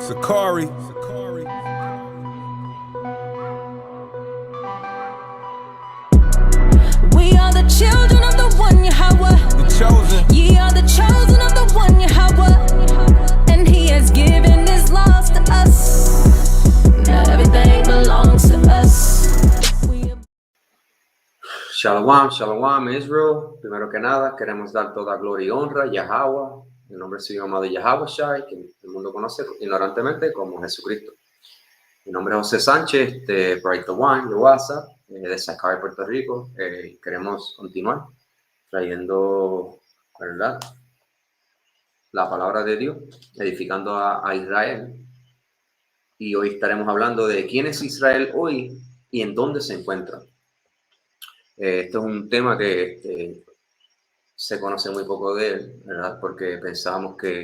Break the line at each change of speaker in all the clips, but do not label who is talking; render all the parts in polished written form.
Sakari.
We are the children of the one Yahweh.
The chosen.
Ye are the chosen of the one Yahweh. And he has given his laws to us. Now everything belongs to us.
Shalom, shalom Israel. Primero que nada, queremos dar toda gloria y honra a Yahweh, en nombre de su amado Yahweh Shai, que el mundo conoce ignorantemente como Jesucristo. Mi nombre es José Sánchez de Bright the One, de WhatsApp, de Sakari, Puerto Rico. Queremos continuar trayendo, ¿verdad?, la palabra de Dios, edificando a Israel. Y hoy estaremos hablando de quién es Israel hoy y en dónde se encuentra. Esto es un tema que se conoce muy poco de él, ¿verdad? Porque pensamos que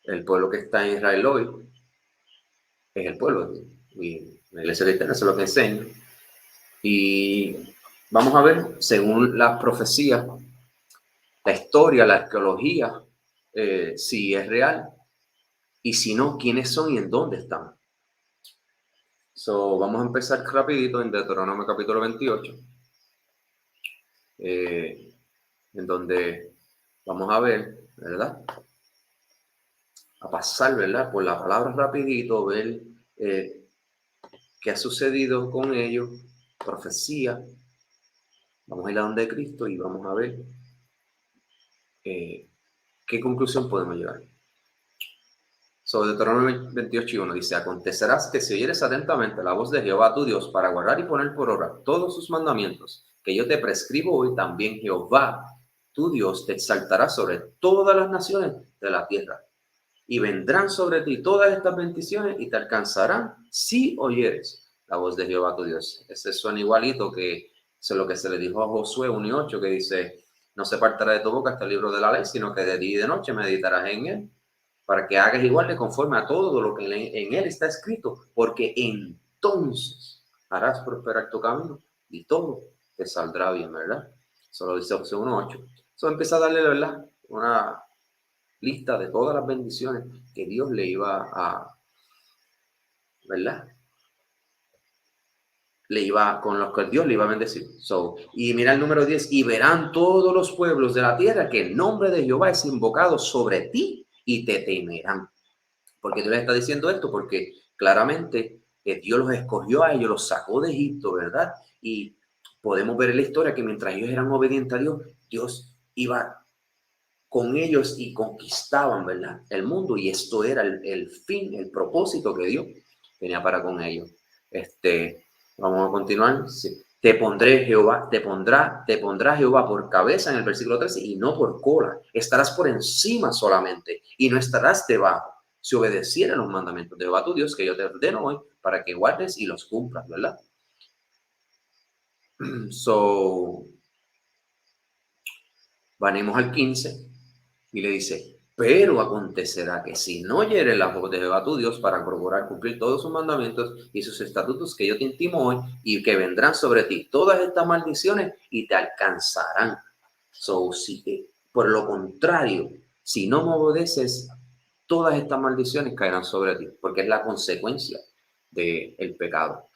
el pueblo que está en Israel hoy es el pueblo de Dios. Y la iglesia cristiana eso es lo que enseña. Y vamos a ver, según las profecías, la historia, la arqueología, si es real. Y si no, quiénes son y en dónde están. Vamos a empezar rapidito en Deuteronomio capítulo 28. En donde vamos a ver, ¿verdad?, a pasar, ¿verdad?, por la palabra rapidito, ver qué ha sucedido con ellos, profecía. Vamos a ir a donde Cristo y vamos a ver qué conclusión podemos llegar. Deuteronomio 28:1 dice: acontecerás que si oyeres atentamente la voz de Jehová tu Dios para guardar y poner por obra todos sus mandamientos que yo te prescribo hoy, también Jehová tu Dios te exaltará sobre todas las naciones de la tierra. Y vendrán sobre ti todas estas bendiciones y te alcanzarán si oyeres la voz de Jehová tu Dios. Ese suena igualito que eso es lo que se le dijo a Josué 1:8, que dice: no se apartará de tu boca este libro de la ley, sino que de día y de noche meditarás en él, para que hagas igual de conforme a todo lo que en él está escrito, porque entonces harás prosperar tu camino y todo te saldrá bien, ¿verdad? Eso lo dice Josué 1:8. Eso empieza a darle, ¿verdad?, una lista de todas las bendiciones que Dios le iba a, ¿verdad?, con los que Dios le iba a bendecir. Y mira el número 10, y verán todos los pueblos de la tierra que el nombre de Jehová es invocado sobre ti y te temerán. ¿Por qué Dios les está diciendo esto? Porque claramente Dios los escogió a ellos, los sacó de Egipto, ¿verdad? Y podemos ver en la historia que mientras ellos eran obedientes a Dios, Dios iba con ellos y conquistaban, ¿verdad?, el mundo. Y esto era el fin, el propósito que Dios tenía para con ellos. Vamos a continuar. Sí. Te pondrá Jehová por cabeza en el versículo 13 y no por cola. Estarás por encima solamente y no estarás debajo, si obedecieras los mandamientos de Jehová tu Dios que yo te ordeno hoy para que guardes y los cumplas, ¿verdad? Venimos al 15 y le dice: pero acontecerá que si no oyeres la voz de Jehová tu Dios para procurar cumplir todos sus mandamientos y sus estatutos que yo te intimo hoy, y que vendrán sobre ti todas estas maldiciones y te alcanzarán. Por lo contrario, si no me obedeces, todas estas maldiciones caerán sobre ti, porque es la consecuencia del pecado.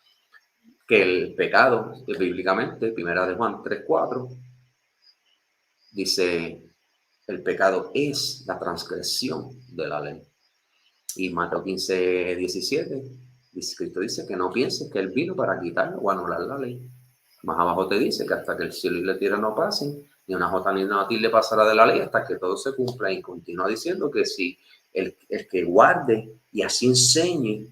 Que el pecado, bíblicamente, primera de Juan 3:4, dice: el pecado es la transgresión de la ley. Y Mateo 15:17, Cristo dice que no pienses que él vino para quitar o anular la ley. Más abajo te dice que hasta que el cielo y la tierra no pasen, ni una jota ni una tilde pasará de la ley hasta que todo se cumpla. Y continúa diciendo que si el que guarde y así enseñe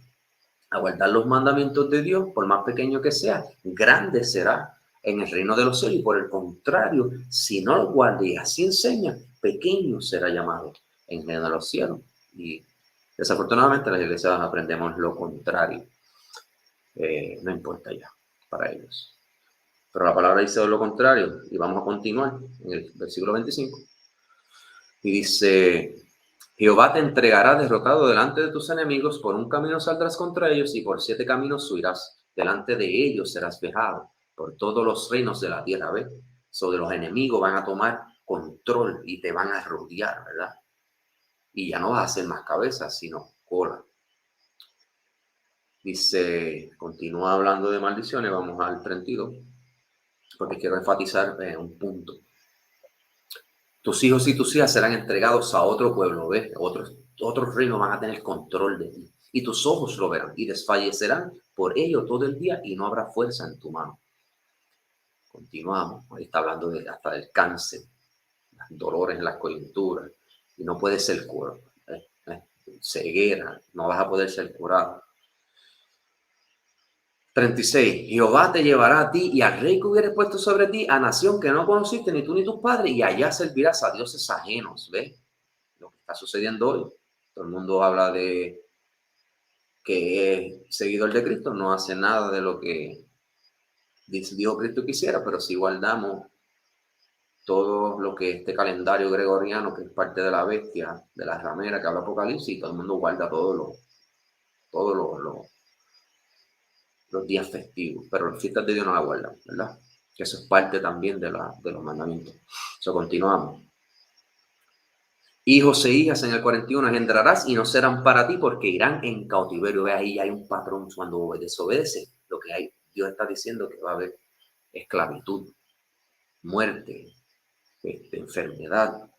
a guardar los mandamientos de Dios, por más pequeño que sea, grande será en el reino de los cielos. Y por el contrario, si no lo guarda y así enseña, pequeño será llamado en el reino de los cielos. Y desafortunadamente en las iglesias aprendemos lo contrario. No importa ya para ellos. Pero la palabra dice lo contrario. Y vamos a continuar en el versículo 25. Y dice: Jehová te entregará derrotado delante de tus enemigos, por un camino saldrás contra ellos y por 7 caminos huirás. Delante de ellos serás vejado por todos los reinos de la tierra. ¿Ves? Sobre los enemigos van a tomar control y te van a rodear, ¿verdad? Y ya no vas a ser más cabeza, sino cola. Dice, continúa hablando de maldiciones, vamos al 32, porque quiero enfatizar un punto. Tus hijos y tus hijas serán entregados a otro pueblo, ¿ves? Otros reinos van a tener control de ti. Y tus ojos lo verán y desfallecerán por ello todo el día y no habrá fuerza en tu mano. Continuamos. Ahí está hablando hasta del cáncer, dolores en las coyunturas. Y no puede ser curado. Ceguera, no vas a poder ser curado. 36. Jehová te llevará a ti y al rey que hubieres puesto sobre ti, a nación que no conociste ni tú ni tus padres, y allá servirás a dioses ajenos. ¿Ves? Lo que está sucediendo hoy. Todo el mundo habla de que es seguidor de Cristo, no hace nada de lo que dijo Cristo quisiera, pero si guardamos todo lo que este calendario gregoriano, que es parte de la bestia, de la ramera que habla Apocalipsis, y todo el mundo guarda todos los días festivos, pero las fiestas de Dios no la guardan, ¿verdad? Que eso es parte también de los mandamientos. Eso continuamos. Hijos e hijas en el 41 engendrarás y no serán para ti porque irán en cautiverio. Ve, ahí hay un patrón cuando desobedece. Lo que hay, Dios está diciendo que va a haber esclavitud, muerte, enfermedad.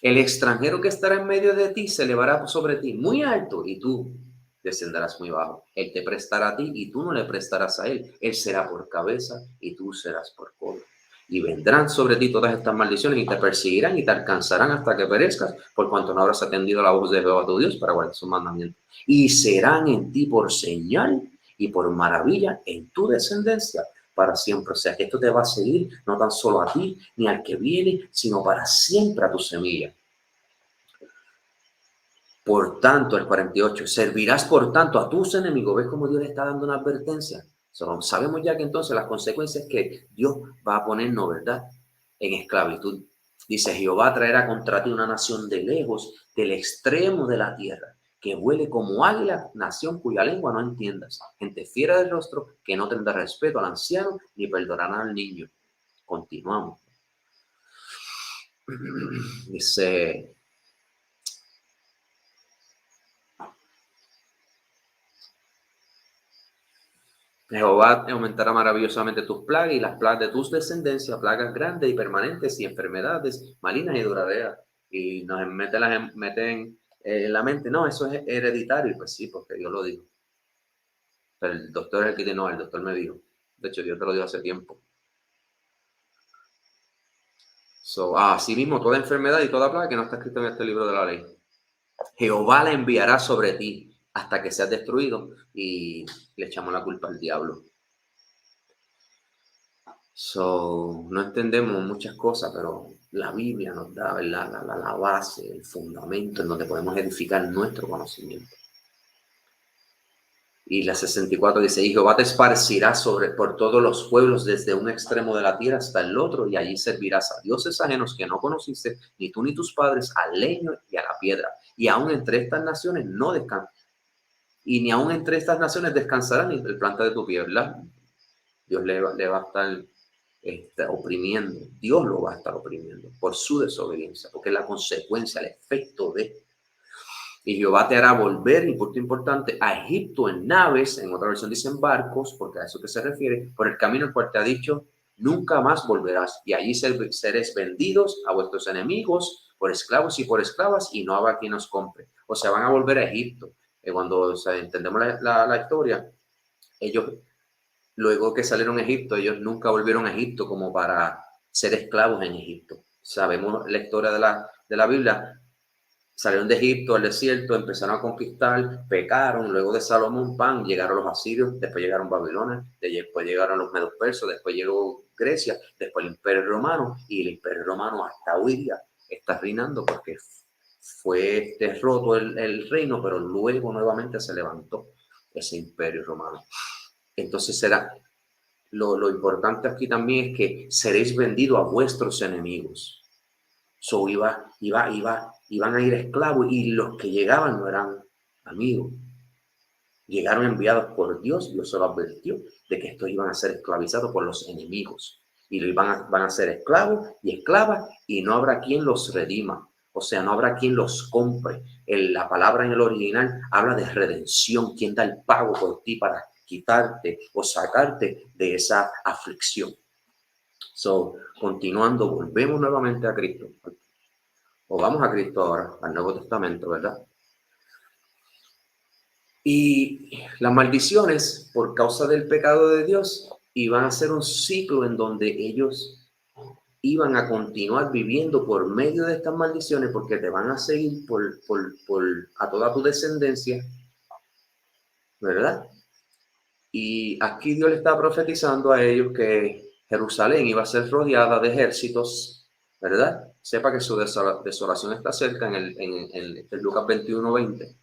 El extranjero que estará en medio de ti se elevará sobre ti muy alto y tú descenderás muy bajo. Él te prestará a ti y tú no le prestarás a él. Él será por cabeza y tú serás por cola. Y vendrán sobre ti todas estas maldiciones y te perseguirán y te alcanzarán hasta que perezcas, por cuanto no habrás atendido la voz de Jehová tu Dios para guardar sus mandamientos. Y serán en ti por señal y por maravilla en tu descendencia para siempre. O sea que esto te va a seguir no tan solo a ti ni al que viene, sino para siempre a tu semilla. Por tanto, el 48, servirás por tanto a tus enemigos. ¿Ves cómo Dios le está dando una advertencia? Sabemos ya que entonces las consecuencias que Dios va a ponernos, ¿verdad?, en esclavitud. Dice, Jehová traerá contra ti una nación de lejos, del extremo de la tierra, que vuele como águila, nación cuya lengua no entiendas. Gente fiera del rostro, que no tendrá respeto al anciano, ni perdonará al niño. Continuamos. Dice... Jehová aumentará maravillosamente tus plagas y las plagas de tus descendencias, plagas grandes y permanentes y enfermedades malignas y duraderas. Y nos meten en la mente, no, eso es hereditario. Pues sí, porque Dios lo dijo. Pero el doctor es el que dice, no, el doctor me dijo. De hecho, Dios te lo dijo hace tiempo. Así mismo, toda enfermedad y toda plaga que no está escrito en este libro de la ley, Jehová la enviará sobre ti hasta que seas destruido, y le echamos la culpa al diablo. No entendemos muchas cosas, pero la Biblia nos da la base, el fundamento en donde podemos edificar nuestro conocimiento. Y la 64 dice, y Jehová te esparcirá por todos los pueblos desde un extremo de la tierra hasta el otro, y allí servirás a dioses ajenos que no conociste, ni tú ni tus padres, al leño y a la piedra. Y aún entre estas naciones no descansarán. Y ni aún entre estas naciones descansarán ni el planta de tu pie, ¿verdad? Dios le va a estar oprimiendo. Dios lo va a estar oprimiendo por su desobediencia, porque es la consecuencia, el efecto de. Y Jehová te hará volver, y punto importante, a Egipto en naves, en otra versión dicen barcos, porque a eso que se refiere, por el camino el cual te ha dicho, nunca más volverás. Y allí seréis vendidos a vuestros enemigos por esclavos y por esclavas, y no habrá quien os compre. O sea, van a volver a Egipto. Cuando entendemos la historia, ellos, luego que salieron a Egipto, ellos nunca volvieron a Egipto como para ser esclavos en Egipto. Sabemos la historia de la Biblia. Salieron de Egipto al desierto, empezaron a conquistar, pecaron, luego de Salomón, llegaron los asirios, después llegaron Babilonia, después llegaron los medos persos, después llegó Grecia, después el Imperio Romano, y el Imperio Romano hasta hoy día está reinando porque fue roto el reino, pero luego nuevamente se levantó ese Imperio Romano. Entonces lo importante aquí también es que seréis vendidos a vuestros enemigos. Iban a ir esclavos, y los que llegaban no eran amigos. Llegaron enviados por Dios. Dios se lo advirtió de que estos iban a ser esclavizados por los enemigos. Y van a ser esclavos y esclavas, y no habrá quien los redima. O sea, no habrá quien los compre. la palabra en el original habla de redención. ¿Quién da el pago por ti para quitarte o sacarte de esa aflicción? So, continuando, volvemos nuevamente a Cristo. O vamos a Cristo ahora, al Nuevo Testamento, ¿verdad? Y las maldiciones, por causa del pecado de Dios, iban a ser un ciclo en donde ellos iban a continuar viviendo por medio de estas maldiciones, porque te van a seguir a toda tu descendencia, ¿verdad? Y aquí Dios le está profetizando a ellos que Jerusalén iba a ser rodeada de ejércitos, ¿verdad? Sepa que su desolación está cerca en Lucas 21:20.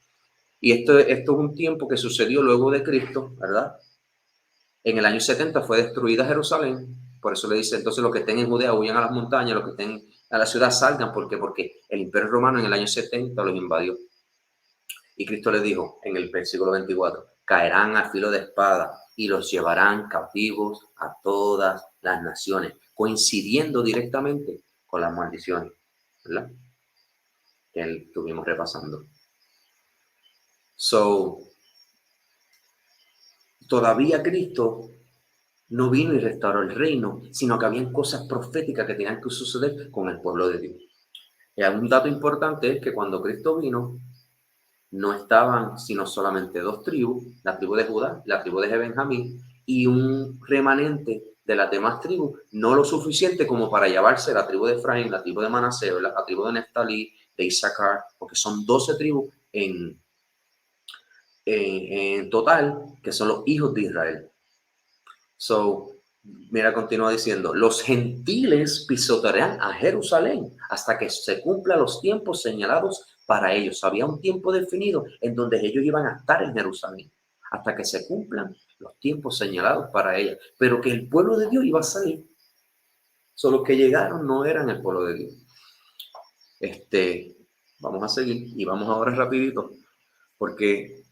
Y esto es un tiempo que sucedió luego de Cristo, ¿verdad? En el año 70 fue destruida Jerusalén. Por eso le dice, entonces los que estén en Judea huyan a las montañas, los que estén a la ciudad salgan. ¿Por qué? Porque el Imperio Romano en el año 70 los invadió. Y Cristo le dijo en el versículo 24, caerán a filo de espada y los llevarán cautivos a todas las naciones, coincidiendo directamente con las maldiciones, ¿verdad? Que estuvimos repasando. So, todavía Cristo no vino y restauró el reino, sino que habían cosas proféticas que tenían que suceder con el pueblo de Dios. Y un dato importante es que cuando Cristo vino, no estaban sino solamente dos tribus, la tribu de Judá, la tribu de Benjamín, y un remanente de las demás tribus, no lo suficiente como para llevarse la tribu de Efraín, la tribu de Manasés, la tribu de Neftalí, de Isaacar, porque son 12 tribus en total, que son los hijos de Israel. So, mira, continúa diciendo, los gentiles pisotearán a Jerusalén hasta que se cumplan los tiempos señalados para ellos. Había un tiempo definido en donde ellos iban a estar en Jerusalén hasta que se cumplan los tiempos señalados para ellos. Pero que el pueblo de Dios iba a salir. Solo los que llegaron no eran el pueblo de Dios. Vamos a seguir y vamos ahora rapidito porque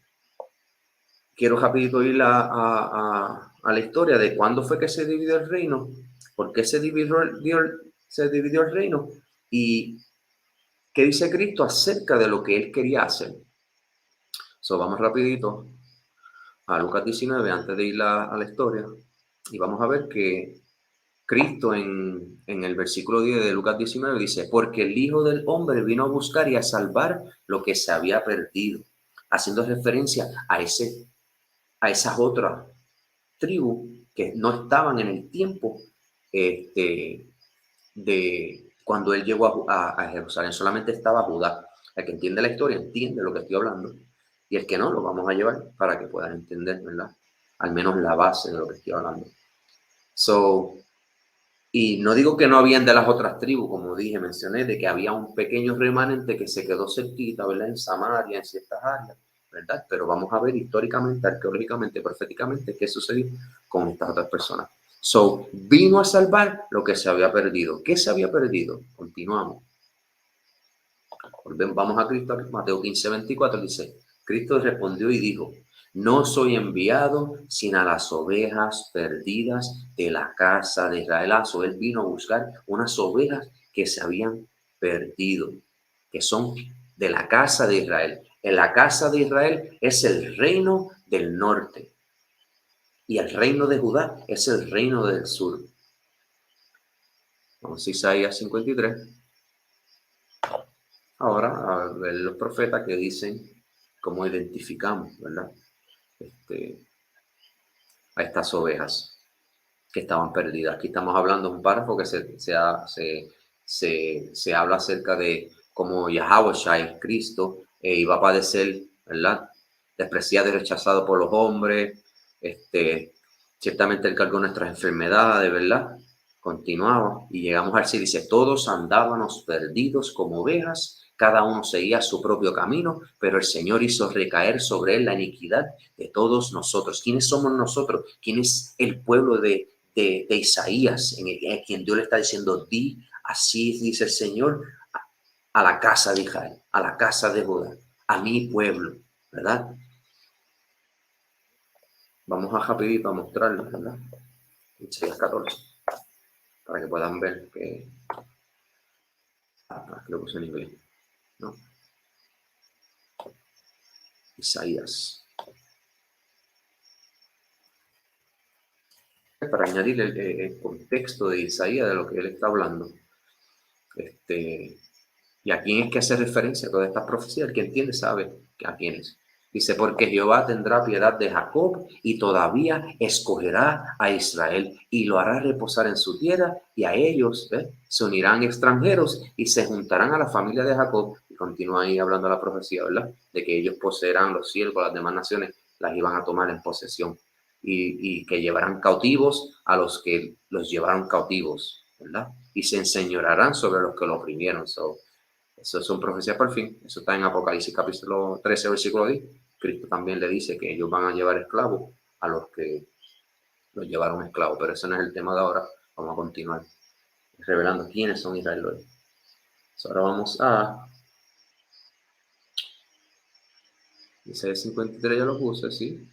quiero rapidito ir a la historia de cuándo fue que se dividió el reino, por qué se dividió el reino y qué dice Cristo acerca de lo que él quería hacer. So, vamos rapidito a Lucas 19 antes de ir a la historia y vamos a ver que Cristo en el versículo 10 de Lucas 19 dice, porque el Hijo del Hombre vino a buscar y a salvar lo que se había perdido, haciendo referencia a esas otras tribus que no estaban en el tiempo de cuando él llegó a Jerusalén, solamente estaba Judá. El que entiende la historia entiende lo que estoy hablando, y el que no, lo vamos a llevar para que puedan entender, ¿verdad? Al menos la base de lo que estoy hablando. So, y no digo que no habían de las otras tribus, como dije, mencioné, de que había un pequeño remanente que se quedó cerquita, ¿verdad? En Samaria, en ciertas áreas, ¿verdad? Pero vamos a ver históricamente, arqueológicamente, proféticamente, qué sucedió con estas otras personas. So, vino a salvar lo que se había perdido. ¿Qué se había perdido? Continuamos. Vamos a Cristo, Mateo 15:24, dice, Cristo respondió y dijo, no soy enviado sino a las ovejas perdidas de la casa de Israel. Él vino a buscar unas ovejas que se habían perdido, que son de la casa de Israel. En la casa de Israel es el reino del norte y el reino de Judá es el reino del sur. Vamos a Isaías 53. Ahora a ver los profetas que dicen cómo identificamos, ¿verdad? A estas ovejas que estaban perdidas. Aquí estamos hablando de un párrafo que se habla acerca de cómo Yahweh, Cristo, iba a padecer, ¿verdad? Despreciado y rechazado por los hombres. Ciertamente él cargó nuestras enfermedades, ¿verdad? Continuamos y llegamos al 6, dice, todos andábamos perdidos como ovejas, cada uno seguía su propio camino, pero el Señor hizo recaer sobre él la iniquidad de todos nosotros. ¿Quiénes somos nosotros? ¿Quién es el pueblo de Isaías, en quien Dios le está diciendo, di, así dice el Señor, a la casa de Israel, a la casa de Judá, a mi pueblo, ¿verdad? Vamos a rapidito a mostrarles, ¿verdad? Isaías 14, para que puedan ver que... lo puse en inglés, ¿no? Isaías. Para añadir el contexto de Isaías, de lo que él está hablando. ¿Y a quién es que hace referencia a todas estas profecías? El que entiende sabe a quién es. Dice, porque Jehová tendrá piedad de Jacob y todavía escogerá a Israel y lo hará reposar en su tierra, y a ellos se unirán extranjeros y se juntarán a la familia de Jacob. Y continúa ahí hablando la profecía, ¿verdad? De que ellos poseerán los cielos, las demás naciones las iban a tomar en posesión, y que llevarán cautivos a los que los llevaron cautivos, ¿verdad? Y se enseñorearán sobre los que lo oprimieron. Eso son profecías por el fin. Eso está en Apocalipsis capítulo 13, versículo 10. Cristo también le dice que ellos van a llevar esclavos a los que los llevaron esclavos. Pero ese no es el tema de ahora. Vamos a continuar revelando quiénes son Israel hoy. Ahora vamos a Isaías 53, ya lo puse, ¿sí?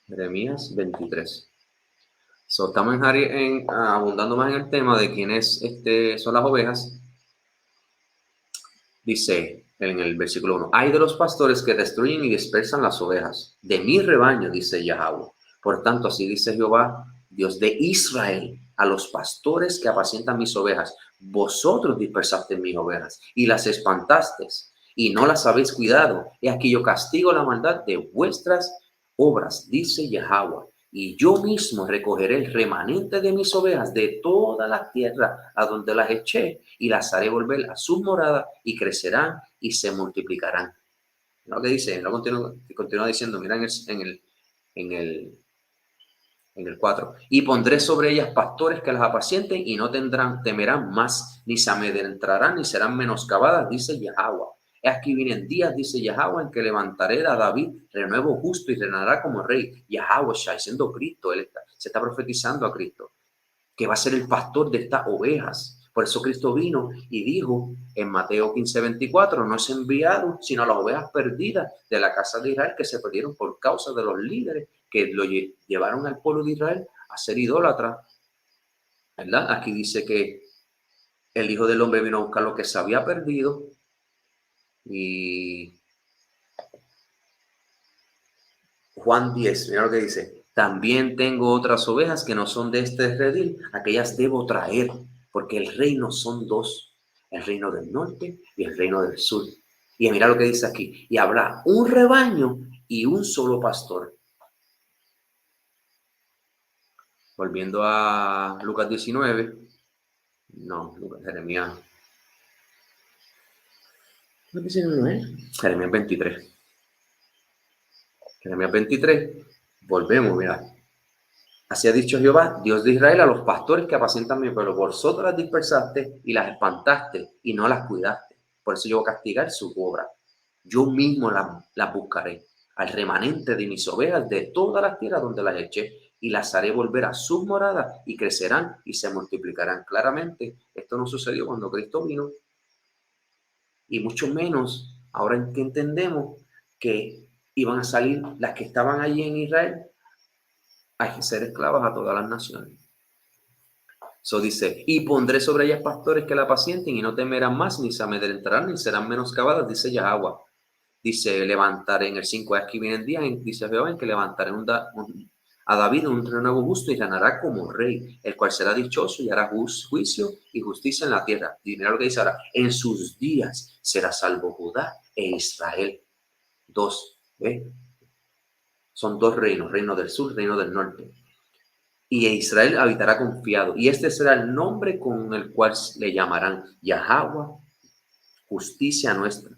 Jeremías 23. Estamos abundando más en el tema de quiénes son las ovejas. Dice en el versículo 1, hay de los pastores que destruyen y dispersan las ovejas. De mi rebaño, dice Yahweh. Por tanto, así dice Jehová, Dios de Israel, a los pastores que apacientan mis ovejas. Vosotros dispersaste mis ovejas y las espantasteis y no las habéis cuidado. Y aquí yo castigo la maldad de vuestras obras, dice Yahweh. Y yo mismo recogeré el remanente de mis ovejas de toda la tierra a donde las eché, y las haré volver a sus moradas, y crecerán y se multiplicarán. Lo que dice, lo continúa diciendo, mira en el 4. Y pondré sobre ellas pastores que las apacienten, y no temerán más, ni se amedrentarán, ni serán menoscabadas, dice Yahweh. Aquí vienen días, dice Yahweh, en que levantaré a David renuevo justo y reinará como rey. Yahweh está diciendo Cristo, se está profetizando a Cristo, que va a ser el pastor de estas ovejas. Por eso Cristo vino y dijo en Mateo 15:24, no es enviado sino a las ovejas perdidas de la casa de Israel, que se perdieron por causa de los líderes que lo llevaron al pueblo de Israel a ser idólatra, ¿verdad? Aquí dice que el Hijo del Hombre vino a buscar lo que se había perdido. Y Juan 10, mira lo que dice, también tengo otras ovejas que no son de este redil, aquellas debo traer, porque el reino son dos, el reino del norte y el reino del sur. Y mira lo que dice aquí, y habrá un rebaño y un solo pastor. Volviendo a Lucas 19, Jeremías 23. Jeremías 23, volvemos, mira. Así ha dicho Jehová, Dios de Israel, a los pastores que apacientan mi pueblo. Vosotros las dispersaste y las espantaste y no las cuidaste. Por eso yo voy a castigar su obra. Yo mismo las buscaré, al remanente de mis ovejas de todas las tierras donde las eché, y las haré volver a sus moradas, y crecerán y se multiplicarán. Claramente, esto no sucedió cuando Cristo vino, y mucho menos ahora en que entendemos que iban a salir las que estaban allí en Israel a ser esclavas a todas las naciones. Eso dice, y pondré sobre ellas pastores que la apacienten, y no temerán más, ni se amedrentarán, ni serán menoscabadas, dice Yahweh. Dice, levantaré en el 5, aquí vienen días, dice Jehová, en que levantaré a David un renuevo justo, y reinará como rey, el cual será dichoso y hará juicio y justicia en la tierra. Y mira lo que dice ahora, en sus días será salvo Judá e Israel. Dos, ¿ves? Son dos reinos, reino del sur, reino del norte. Y Israel habitará confiado. Y este será el nombre con el cual le llamarán Yahweh, justicia nuestra.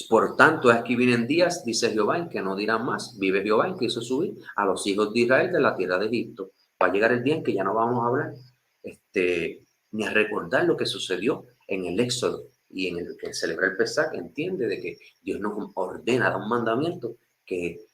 Por tanto, aquí vienen días, dice Jehová, en que no dirán más. Vive Jehová, en que hizo subir a los hijos de Israel de la tierra de Egipto. Va a llegar el día en que ya no vamos a hablar ni a recordar lo que sucedió en el Éxodo y en el que celebra el Pesaj. Entiende de que Dios nos ordena, da un mandamiento, que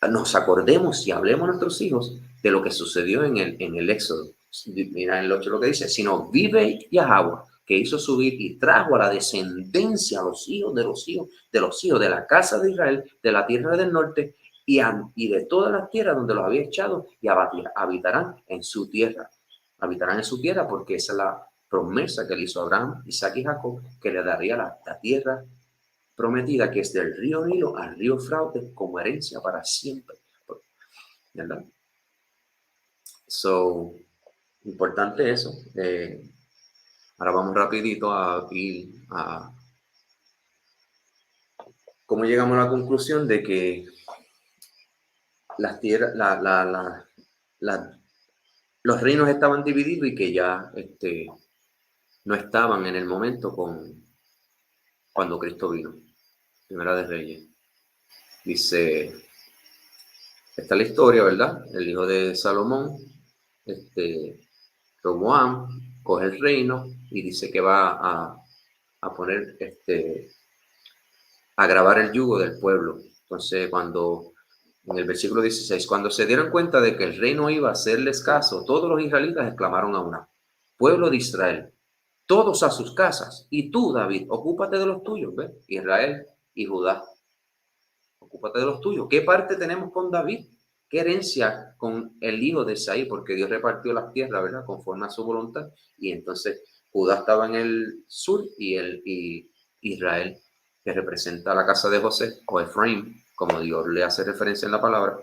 nos acordemos y hablemos a nuestros hijos de lo que sucedió en el Éxodo. Mira en el 8 lo que dice, sino vive Yahweh, que hizo subir y trajo a la descendencia a los hijos de los hijos de los hijos de la casa de Israel, de la tierra del norte y de todas las tierras donde los había echado, y habitarán en su tierra. Habitarán en su tierra, porque esa es la promesa que le hizo Abraham, Isaac y Jacob, que le daría la tierra prometida que es del río Nilo al río Fraute como herencia para siempre. ¿Verdad? So, importante eso. Ahora vamos rapidito a ir a cómo llegamos a la conclusión de que las tierras, los reinos estaban divididos y que ya no estaban en el momento cuando Cristo vino. Primera de Reyes. Dice, esta es la historia, ¿verdad? El hijo de Salomón, Roboam, coge el reino y dice que va a poner, a grabar el yugo del pueblo. Entonces, en el versículo 16, cuando se dieron cuenta de que el reino iba a hacerles caso, todos los israelitas exclamaron a una, pueblo de Israel, todos a sus casas, y tú, David, ocúpate de los tuyos, ¿ves? Israel y Judá, ocúpate de los tuyos. ¿Qué parte tenemos con David? ¿Qué herencia con el hijo de Isaí? Porque Dios repartió las tierras, ¿verdad? Conforme a su voluntad. Y entonces Judá estaba en el sur y Israel, que representa la casa de José, o Efraín, como Dios le hace referencia en la palabra,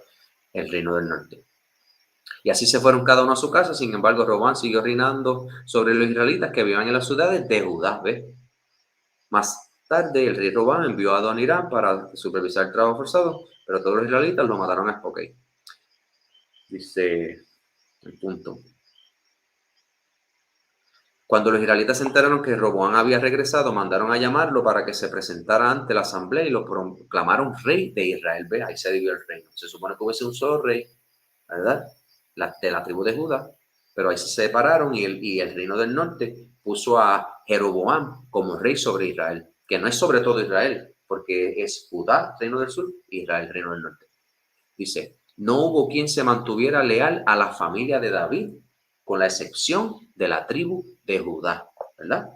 el reino del norte. Y así se fueron cada uno a su casa. Sin embargo, Robán siguió reinando sobre los israelitas que vivían en las ciudades de Judá, ¿ves? Más tarde, el rey Robán envió a Adonirán para supervisar el trabajo forzado, pero todos los israelitas lo mataron a Espoqué. Dice el punto. Cuando los israelitas se enteraron que Roboán había regresado, mandaron a llamarlo para que se presentara ante la asamblea y lo proclamaron rey de Israel. Ve, ahí se dividió el reino. Se supone que hubiese un solo rey, ¿verdad? De la tribu de Judá, pero ahí se separaron y el reino del norte puso a Jeroboam como rey sobre Israel, que no es sobre todo Israel, porque es Judá, reino del sur, y Israel, reino del norte. Dice, no hubo quien se mantuviera leal a la familia de David, con la excepción de la tribu de Judá, ¿verdad?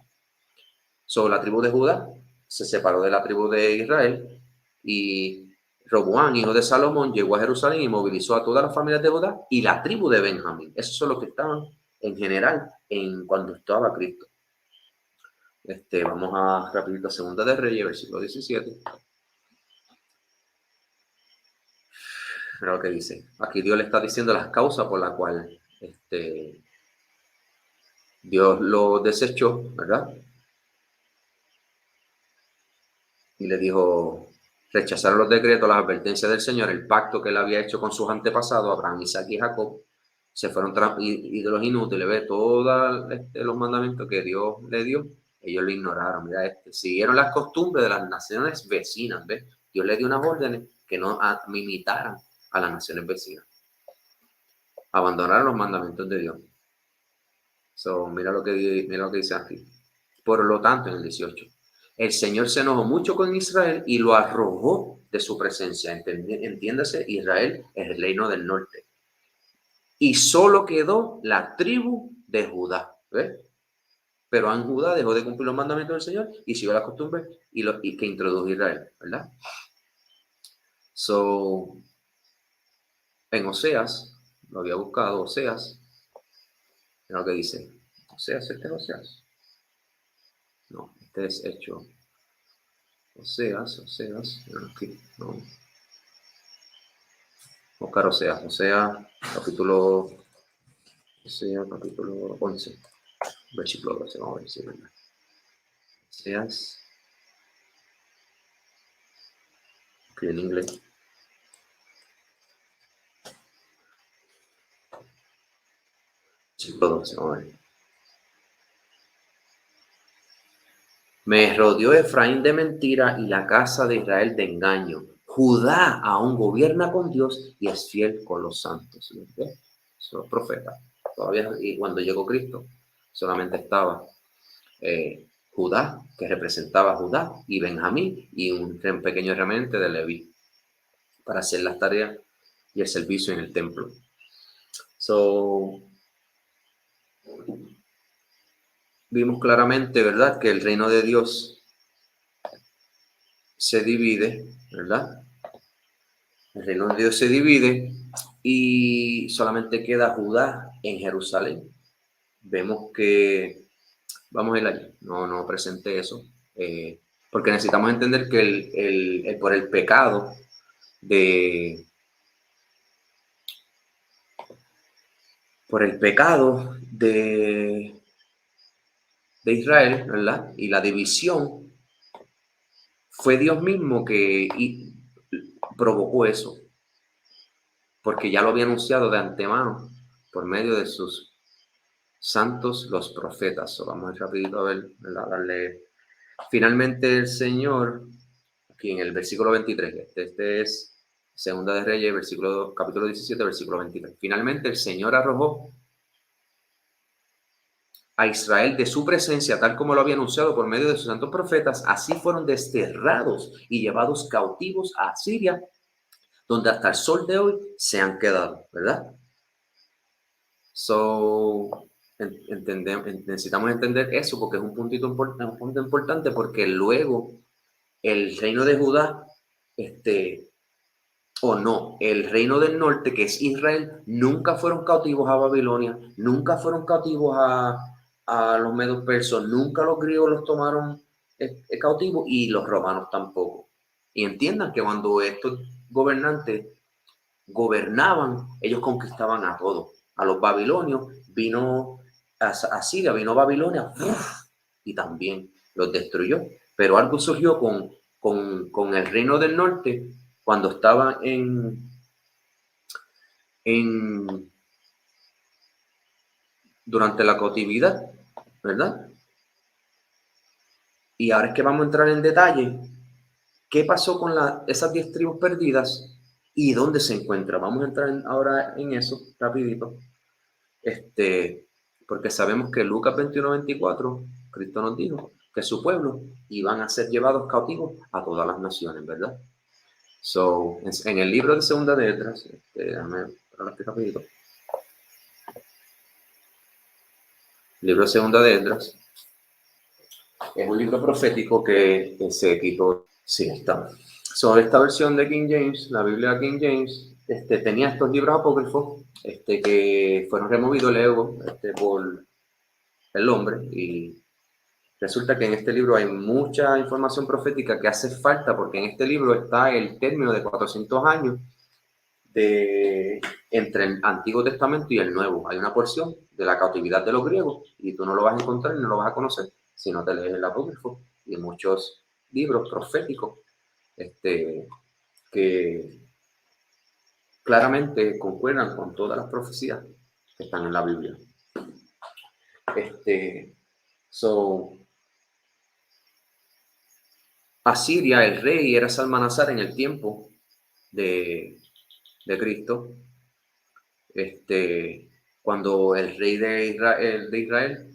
La tribu de Judá se separó de la tribu de Israel y Roboán, hijo de Salomón, llegó a Jerusalén y movilizó a todas las familias de Judá y la tribu de Benjamín. Esos son los que estaban en general cuando estaba Cristo. Vamos a rapidito a Segunda de Reyes, versículo 17. Mira lo que dice. Aquí Dios le está diciendo las causas por las cuales Dios lo desechó, ¿verdad? Y le dijo, rechazaron los decretos, las advertencias del Señor, el pacto que él había hecho con sus antepasados, Abraham, Isaac y Jacob, se fueron y de los inútiles, ve todos los mandamientos que Dios le dio, ellos lo ignoraron. Mira, siguieron las costumbres de las naciones vecinas, ¿ves? Dios le dio unas órdenes que no imitaran a las naciones vecinas. Abandonaron los mandamientos de Dios. Mira lo que dice aquí. Por lo tanto, en el 18, el Señor se enojó mucho con Israel y lo arrojó de su presencia. Entiéndase, Israel es el reino del norte. Y solo quedó la tribu de Judá. ¿Ves? Pero en Judá dejó de cumplir los mandamientos del Señor y siguió las costumbres y que introdujo Israel, ¿verdad? En Oseas, lo había buscado, Oseas, mira lo que dice. Oseas, este es Oseas. No, este es Hecho. Oseas, aquí, no. Buscar Oseas, capítulo 11, versículo 12, vamos a ver si es verdad. Oseas, aquí en inglés. Versículo 12, vamos a ver. Me rodeó Efraín de mentira y la casa de Israel de engaño. Judá aún gobierna con Dios y es fiel con los santos. ¿Ves? Son los profetas. Todavía, y cuando llegó Cristo, solamente estaba Judá, que representaba a Judá, y Benjamín, y un pequeño remanente de Leví, para hacer las tareas y el servicio en el templo. Vimos claramente, ¿verdad?, que el reino de Dios se divide, ¿verdad? El reino de Dios se divide y solamente queda Judá en Jerusalén. Vemos que, vamos a ir allí, no presenté eso, Porque necesitamos entender que por el pecado de Israel, ¿verdad? Y la división, fue Dios mismo que provocó eso, porque ya lo había anunciado de antemano por medio de sus santos, los profetas. So, vamos rapidito a ver, ¿verdad? Darle. Finalmente el Señor, aquí en el versículo 23, este es Segunda de Reyes, capítulo 17, versículo 23. Finalmente el Señor arrojó a Israel de su presencia, tal como lo había anunciado por medio de sus santos profetas. Así fueron desterrados y llevados cautivos a Asiria, donde hasta el sol de hoy se han quedado, ¿verdad? So, necesitamos entender eso porque es un punto importante, porque luego el reino de Judá, el reino del norte, que es Israel, nunca fueron cautivos a Babilonia, nunca fueron cautivos a los medos persas, nunca los griegos los tomaron cautivos y los romanos tampoco. Y entiendan que cuando estos gobernantes gobernaban, ellos conquistaban a todos. A los babilonios vino a Siria, vino Babilonia, y también los destruyó. Pero algo surgió con el reino del norte cuando estaba durante la cautividad, ¿verdad? Y ahora es que vamos a entrar en detalle. ¿Qué pasó con esas 10 tribus perdidas y dónde se encuentra? Vamos a entrar ahora en eso rapidito. Porque sabemos que Lucas 21:24, Cristo nos dijo que su pueblo iban a ser llevados cautivos a todas las naciones, ¿verdad? So, en el libro de Segunda de Esdras, déjame hablar rapidito. El libro de Segunda de Esdras es un libro profético que se quitó. Sí, está. So, esta versión de King James, la Biblia King James, tenía estos libros apócrifos que fueron removidos luego por el hombre, y resulta que en este libro hay mucha información profética que hace falta, porque en este libro está el término de 400 años entre el Antiguo Testamento y el Nuevo. Hay una porción de la cautividad de los griegos y tú no lo vas a encontrar y no lo vas a conocer si no te lees el apócrifo y muchos libros proféticos que claramente concuerdan con todas las profecías que están en la Biblia. Asiria, el rey era Salmanasar en el tiempo de Cristo. Cuando el rey de Israel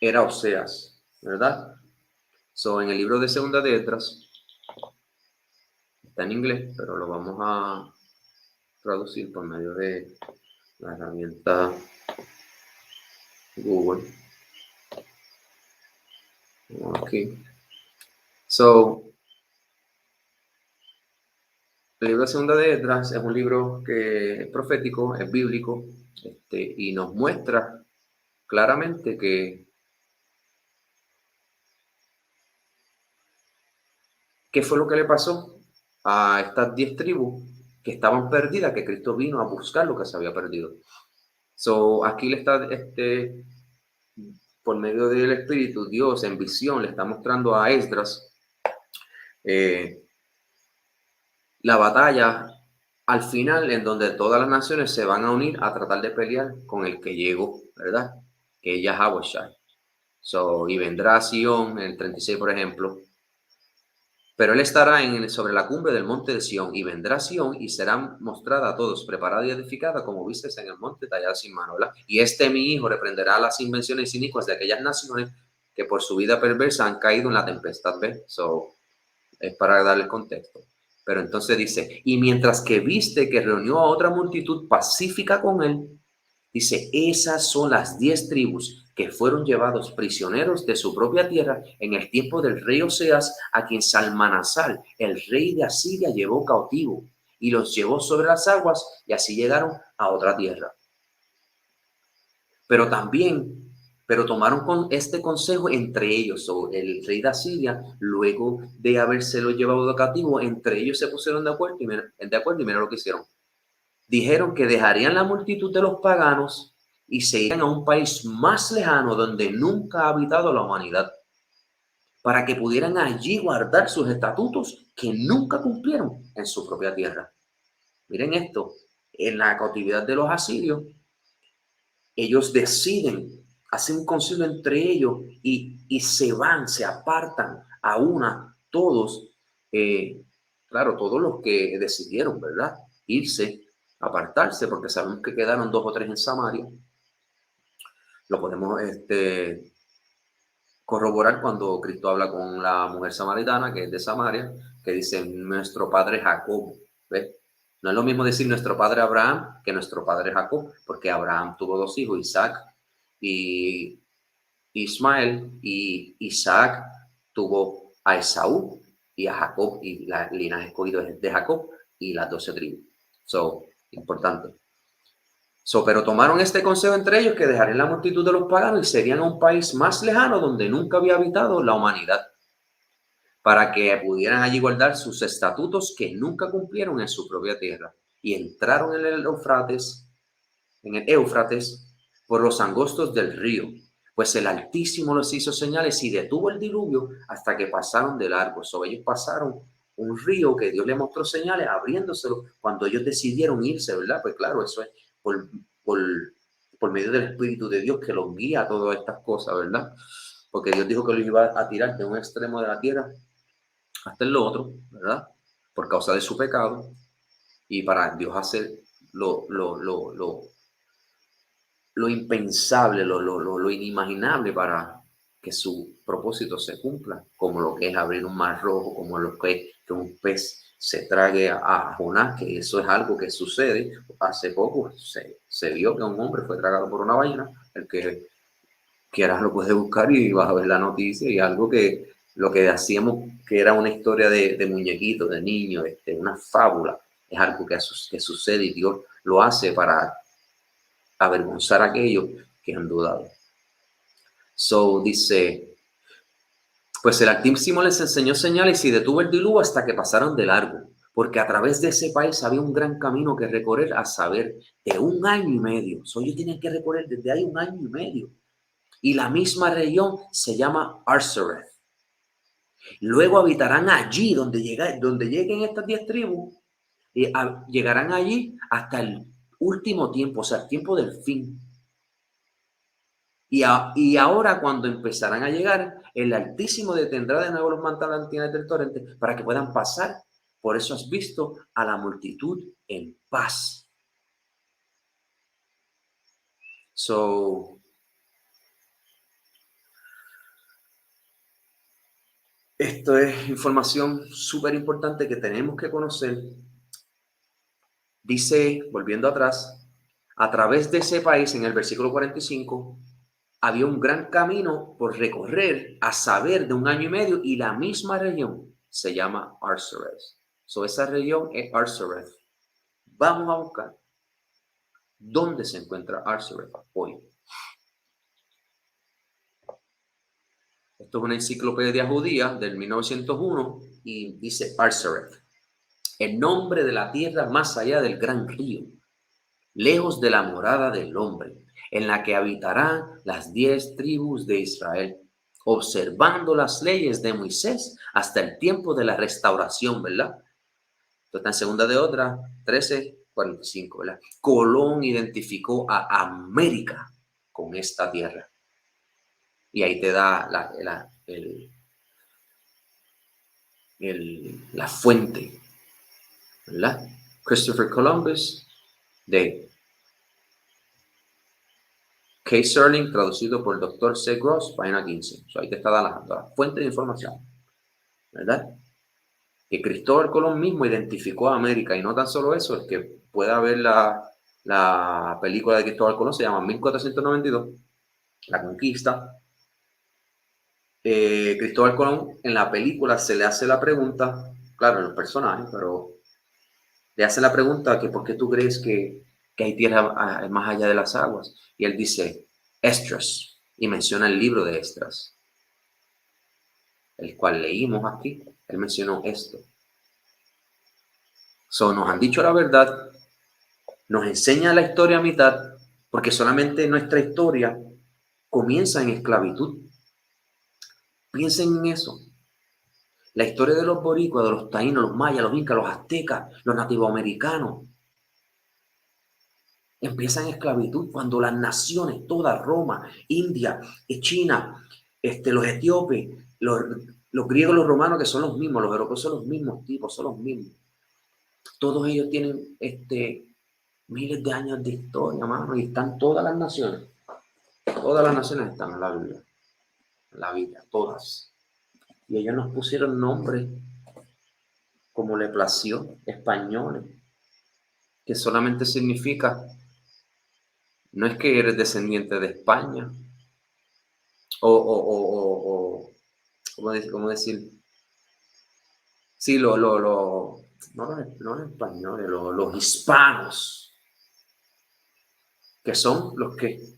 era Oseas, ¿verdad? En el libro de Segunda de Esdras, está en inglés, pero lo vamos a traducir por medio de la herramienta Google. Aquí. El libro de Segunda de Esdras es un libro que es profético, es bíblico, y nos muestra claramente qué fue lo que le pasó a estas 10 tribus que estaban perdidas, que Cristo vino a buscar lo que se había perdido. Aquí le está, por medio del Espíritu, Dios en visión le está mostrando a Esdras la batalla al final, en donde todas las naciones se van a unir a tratar de pelear con el que llegó, ¿verdad? Que es Yahweh. Y vendrá a Sion en el 36, por ejemplo. Pero él estará sobre la cumbre del monte de Sion, y vendrá a Sion y será mostrada a todos, preparada y edificada como vistes en el monte tallada sin mano, ¿verdad? Y mi hijo reprenderá las invenciones inicuas de aquellas naciones que por su vida perversa han caído en la tempestad, ¿ves? Es para darle contexto. Pero entonces dice, y mientras que viste que reunió a otra multitud pacífica con él, dice, esas son las 10 tribus que fueron llevados prisioneros de su propia tierra en el tiempo del rey Oseas, a quien Salmanasar, el rey de Asiria, llevó cautivo y los llevó sobre las aguas, y así llegaron a otra tierra. Pero también pero tomaron con este consejo entre ellos. O el rey de Asiria, luego de habérselo llevado cautivo, entre ellos se pusieron de acuerdo y mira lo que hicieron. Dijeron que dejarían la multitud de los paganos y se irían a un país más lejano donde nunca ha habitado la humanidad, para que pudieran allí guardar sus estatutos que nunca cumplieron en su propia tierra. Miren esto, en la cautividad de los asirios, ellos deciden, hacen un concilio entre ellos y se van, se apartan a una, todos, claro, todos los que decidieron, ¿verdad? Irse, apartarse, porque sabemos que quedaron 2 o 3 en Samaria. Lo podemos corroborar cuando Cristo habla con la mujer samaritana, que es de Samaria, que dice nuestro padre Jacob. ¿Ves? No es lo mismo decir nuestro padre Abraham que nuestro padre Jacob, porque Abraham tuvo 2 hijos, Isaac y Ismael, y Isaac tuvo a Esaú y a Jacob, y la linaje escogido es de Jacob y las 12 tribus. So, importante. Pero tomaron este consejo entre ellos, que dejarían la multitud de los paganos y serían a un país más lejano donde nunca había habitado la humanidad, para que pudieran allí guardar sus estatutos que nunca cumplieron en su propia tierra. Y entraron en el Éufrates por los angostos del río, pues el Altísimo los hizo señales y detuvo el diluvio hasta que pasaron de largo. Ellos pasaron un río que Dios les mostró señales abriéndoselo cuando ellos decidieron irse, ¿verdad? Pues claro, eso es por medio del Espíritu de Dios que los guía a todas estas cosas, ¿verdad? Porque Dios dijo que los iba a tirar de un extremo de la tierra hasta el otro, ¿verdad? Por causa de su pecado, y para Dios hacer lo impensable, lo inimaginable para que su propósito se cumpla, como lo que es abrir un mar rojo, como lo que es que un pez se trague a Jonás, que eso es algo que sucede. Hace poco se vio que un hombre fue tragado por una ballena. El que quieras lo puedes buscar y vas a ver la noticia, y algo que lo que hacíamos que era una historia de muñequito, de niño, una fábula, es algo que sucede, y Dios lo hace para avergonzar a aquellos que han dudado. Dice, pues el Altísimo les enseñó señales y detuvo el diluvio hasta que pasaron de largo, porque a través de ese país había un gran camino que recorrer, a saber, de 1 año y medio. Ellos tienen que recorrer desde ahí 1 año y medio. Y la misma región se llama Arsareth. Luego habitarán allí donde lleguen estas 10 tribus, y llegarán allí hasta el último tiempo, o sea, el tiempo del fin. Y ahora, cuando empezarán a llegar, el Altísimo detendrá de nuevo los manantiales del torrente para que puedan pasar. Por eso has visto a la multitud en paz. Esto es información súper importante que tenemos que conocer. Dice, volviendo atrás, a través de ese país, en el versículo 45, había un gran camino por recorrer, a saber, de 1 año y medio, y la misma región se llama Arsareth. Esa región es Arsareth. Vamos a buscar dónde se encuentra Arsareth hoy. Esto es una enciclopedia judía del 1901 y dice Arsareth, el nombre de la tierra más allá del gran río, lejos de la morada del hombre, en la que habitarán las 10 tribus de Israel, observando las leyes de Moisés hasta el tiempo de la restauración, ¿verdad? Esto está en Segunda de Otra 13:45, ¿verdad? Colón identificó a América con esta tierra. Y ahí te da la fuente, ¿verdad? Christopher Columbus, de K. Serling, traducido por el Dr. C. Gross, página 15. Ahí te está dando la fuente de información, ¿verdad? Que Cristóbal Colón mismo identificó a América, y no tan solo eso, el que pueda ver la película de Cristóbal Colón, se llama 1492, La Conquista. Cristóbal Colón, en la película se le hace la pregunta, claro, en los personajes, pero le hace la pregunta que por qué tú crees que hay tierra más allá de las aguas. Y él dice, Esdras, y menciona el libro de Esdras, el cual leímos aquí. Él mencionó esto. Nos han dicho la verdad, nos enseña la historia a mitad, porque solamente nuestra historia comienza en esclavitud. Piensen en eso. La historia de los boricuas, de los taínos, los mayas, los incas, los aztecas, los nativoamericanos, empieza en esclavitud cuando las naciones, todas, Roma, India, China, los etíopes, los griegos, los romanos, que son los mismos, los europeos son los mismos tipos, son los mismos. Todos ellos tienen miles de años de historia, mano, y están todas las naciones. Todas las naciones están en la Biblia. En la Biblia, todas. Y ellos nos pusieron nombres como le plació, españoles, que solamente significa, no es que eres descendiente de España, ¿cómo decir? Sí, no los españoles, los hispanos, que son los que,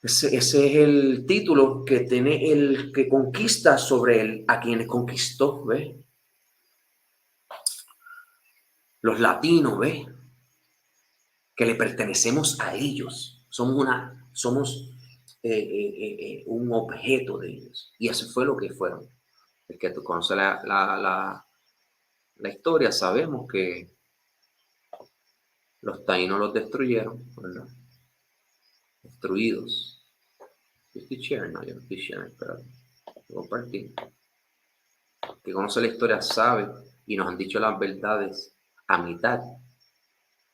ese es el título que tiene el que conquista sobre él, a quienes conquistó, ¿ves? Los latinos, ¿ves? Que le pertenecemos a ellos, somos un objeto de ellos, y eso fue lo que fueron. El que tú conoces la historia, sabemos que los taínos los destruyeron, ¿verdad? Destruidos. Yo estoy sharing, no, yo no estoy sharing, pero compartir. Que conoce la historia sabe y nos han dicho las verdades a mitad.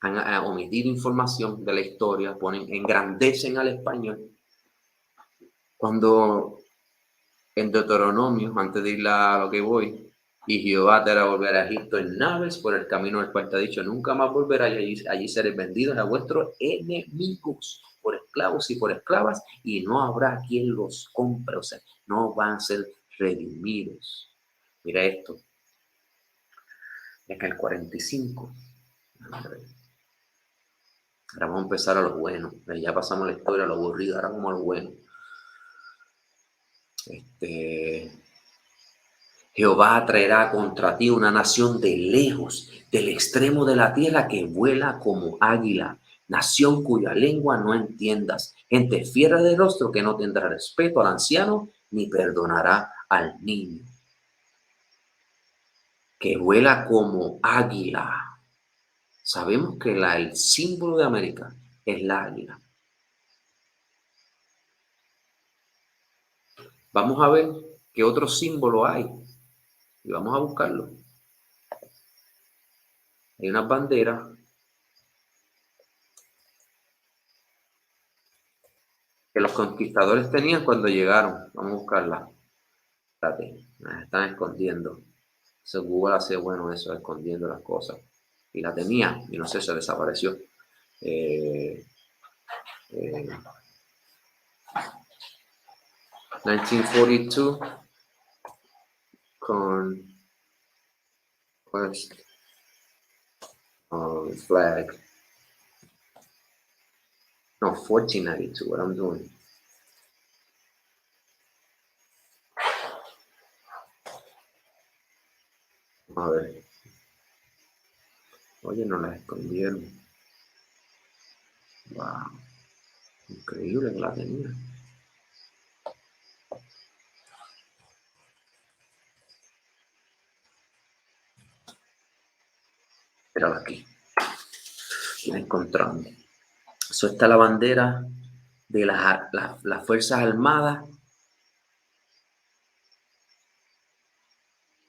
Han omitido información de la historia, engrandecen al español. Cuando en Deuteronomio, antes de ir a lo que voy, y Jehová te hará volver a Egipto en naves por el camino del cual te ha dicho, nunca más volverás, y allí seréis vendidos a vuestros enemigos por esclavos y por esclavas, y no habrá quien los compre, o sea, no van a ser redimidos. Mira esto, es que el 45, ahora vamos a empezar a lo bueno, ya pasamos la historia, a lo aburrido, ahora vamos a lo bueno. Jehová traerá contra ti una nación de lejos, del extremo de la tierra, que vuela como águila, nación cuya lengua no entiendas, gente fiera de rostro que no tendrá respeto al anciano ni perdonará al niño. Que vuela como águila. Sabemos que el símbolo de América es la águila. Vamos a ver qué otro símbolo hay y vamos a buscarlo. Hay unas banderas que los conquistadores tenían cuando llegaron. Vamos a buscarla. Espérate, las están escondiendo. Eso Google hace bueno eso, escondiendo las cosas. Y la tenía, y no sé, se desapareció. 1942 con pues, flag. No, 1492, what I'm doing. A ver. Oye, no las escondieron. Wow. Increíble que la tenía. Pero aquí. La encontramos. Eso está la bandera de las Fuerzas Armadas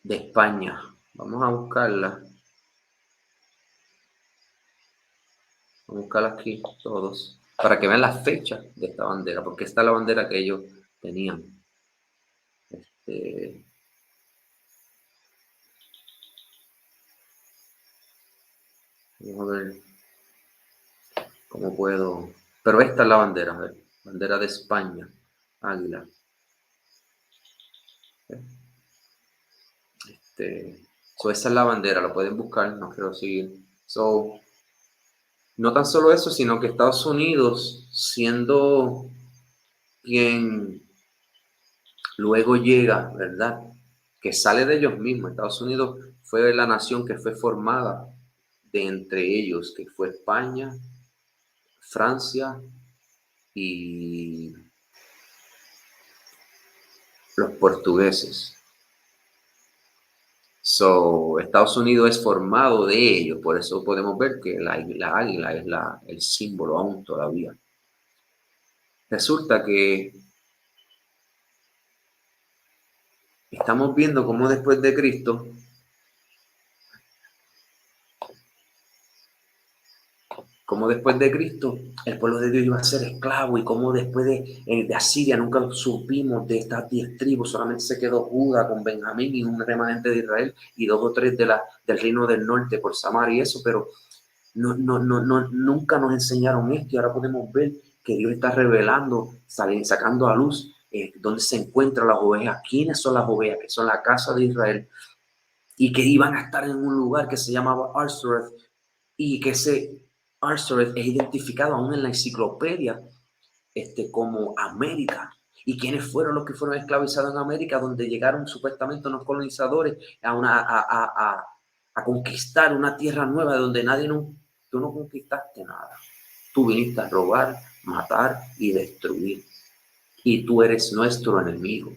de España. Vamos a buscarla. Vamos a buscarla aquí todos para que vean las fechas de esta bandera, porque esta es la bandera que ellos tenían. Vamos a ver cómo puedo. Pero esta es la bandera, a ver, bandera de España, águila. Esa es la bandera, lo pueden buscar, no quiero seguir. No tan solo eso, sino que Estados Unidos, siendo quien luego llega, ¿verdad? Que sale de ellos mismos. Estados Unidos fue la nación que fue formada de entre ellos, que fue España, Francia y los portugueses. So, Estados Unidos es formado de ellos, por eso podemos ver que la águila es el símbolo aún todavía. Resulta que estamos viendo cómo después de Cristo, el pueblo de Dios iba a ser esclavo, y cómo después de Asiria nunca supimos de estas 10 tribus, solamente se quedó Judá con Benjamín y un remanente de Israel y 2 o 3 del reino del norte por Samaria y eso, pero nunca nos enseñaron esto, y ahora podemos ver que Dios está revelando, sacando a luz dónde se encuentran las ovejas, quiénes son las ovejas, que son la casa de Israel, y que iban a estar en un lugar que se llamaba Arsareth, y que ese Arsareth es identificado aún en la enciclopedia como América. ¿Y quiénes fueron los que fueron esclavizados en América, donde llegaron supuestamente unos colonizadores a conquistar una tierra nueva donde tú no conquistaste nada? Tú viniste a robar, matar y destruir. Y tú eres nuestro enemigo,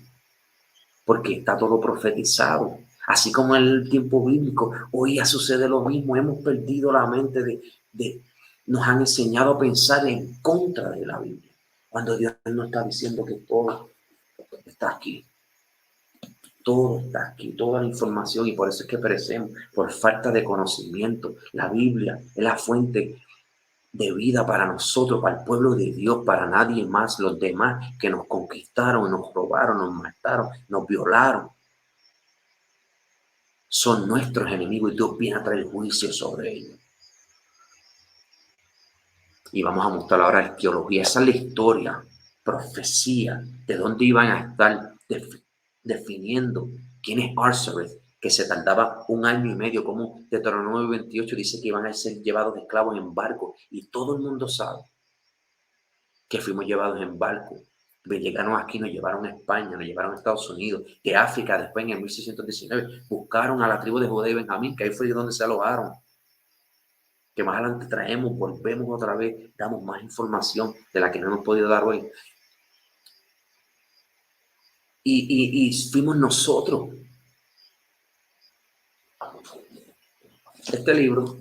porque está todo profetizado. Así como en el tiempo bíblico, hoy ya sucede lo mismo. Hemos perdido la mente nos han enseñado a pensar en contra de la Biblia, cuando Dios nos está diciendo que todo está aquí. Todo está aquí, toda la información, y por eso es que perecemos, por falta de conocimiento. La Biblia es la fuente de vida para nosotros, para el pueblo de Dios, para nadie más. Los demás que nos conquistaron, nos robaron, nos mataron, nos violaron, son nuestros enemigos, y Dios viene a traer juicio sobre ellos. Y vamos a mostrar ahora arqueología, esa es la historia, profecía, de dónde iban a estar definiendo quién es Arsareth, que se tardaba 1 año y medio, como Deuteronomio 28 dice que iban a ser llevados de esclavos en barco, y todo el mundo sabe que fuimos llevados en barco. Llegaron aquí, nos llevaron a España, nos llevaron a Estados Unidos, de África. Después, en 1619, buscaron a la tribu de Judá y Benjamín, que ahí fue donde se alojaron. Que más adelante traemos, volvemos otra vez, damos más información de la que no hemos podido dar hoy. Y fuimos nosotros. Este libro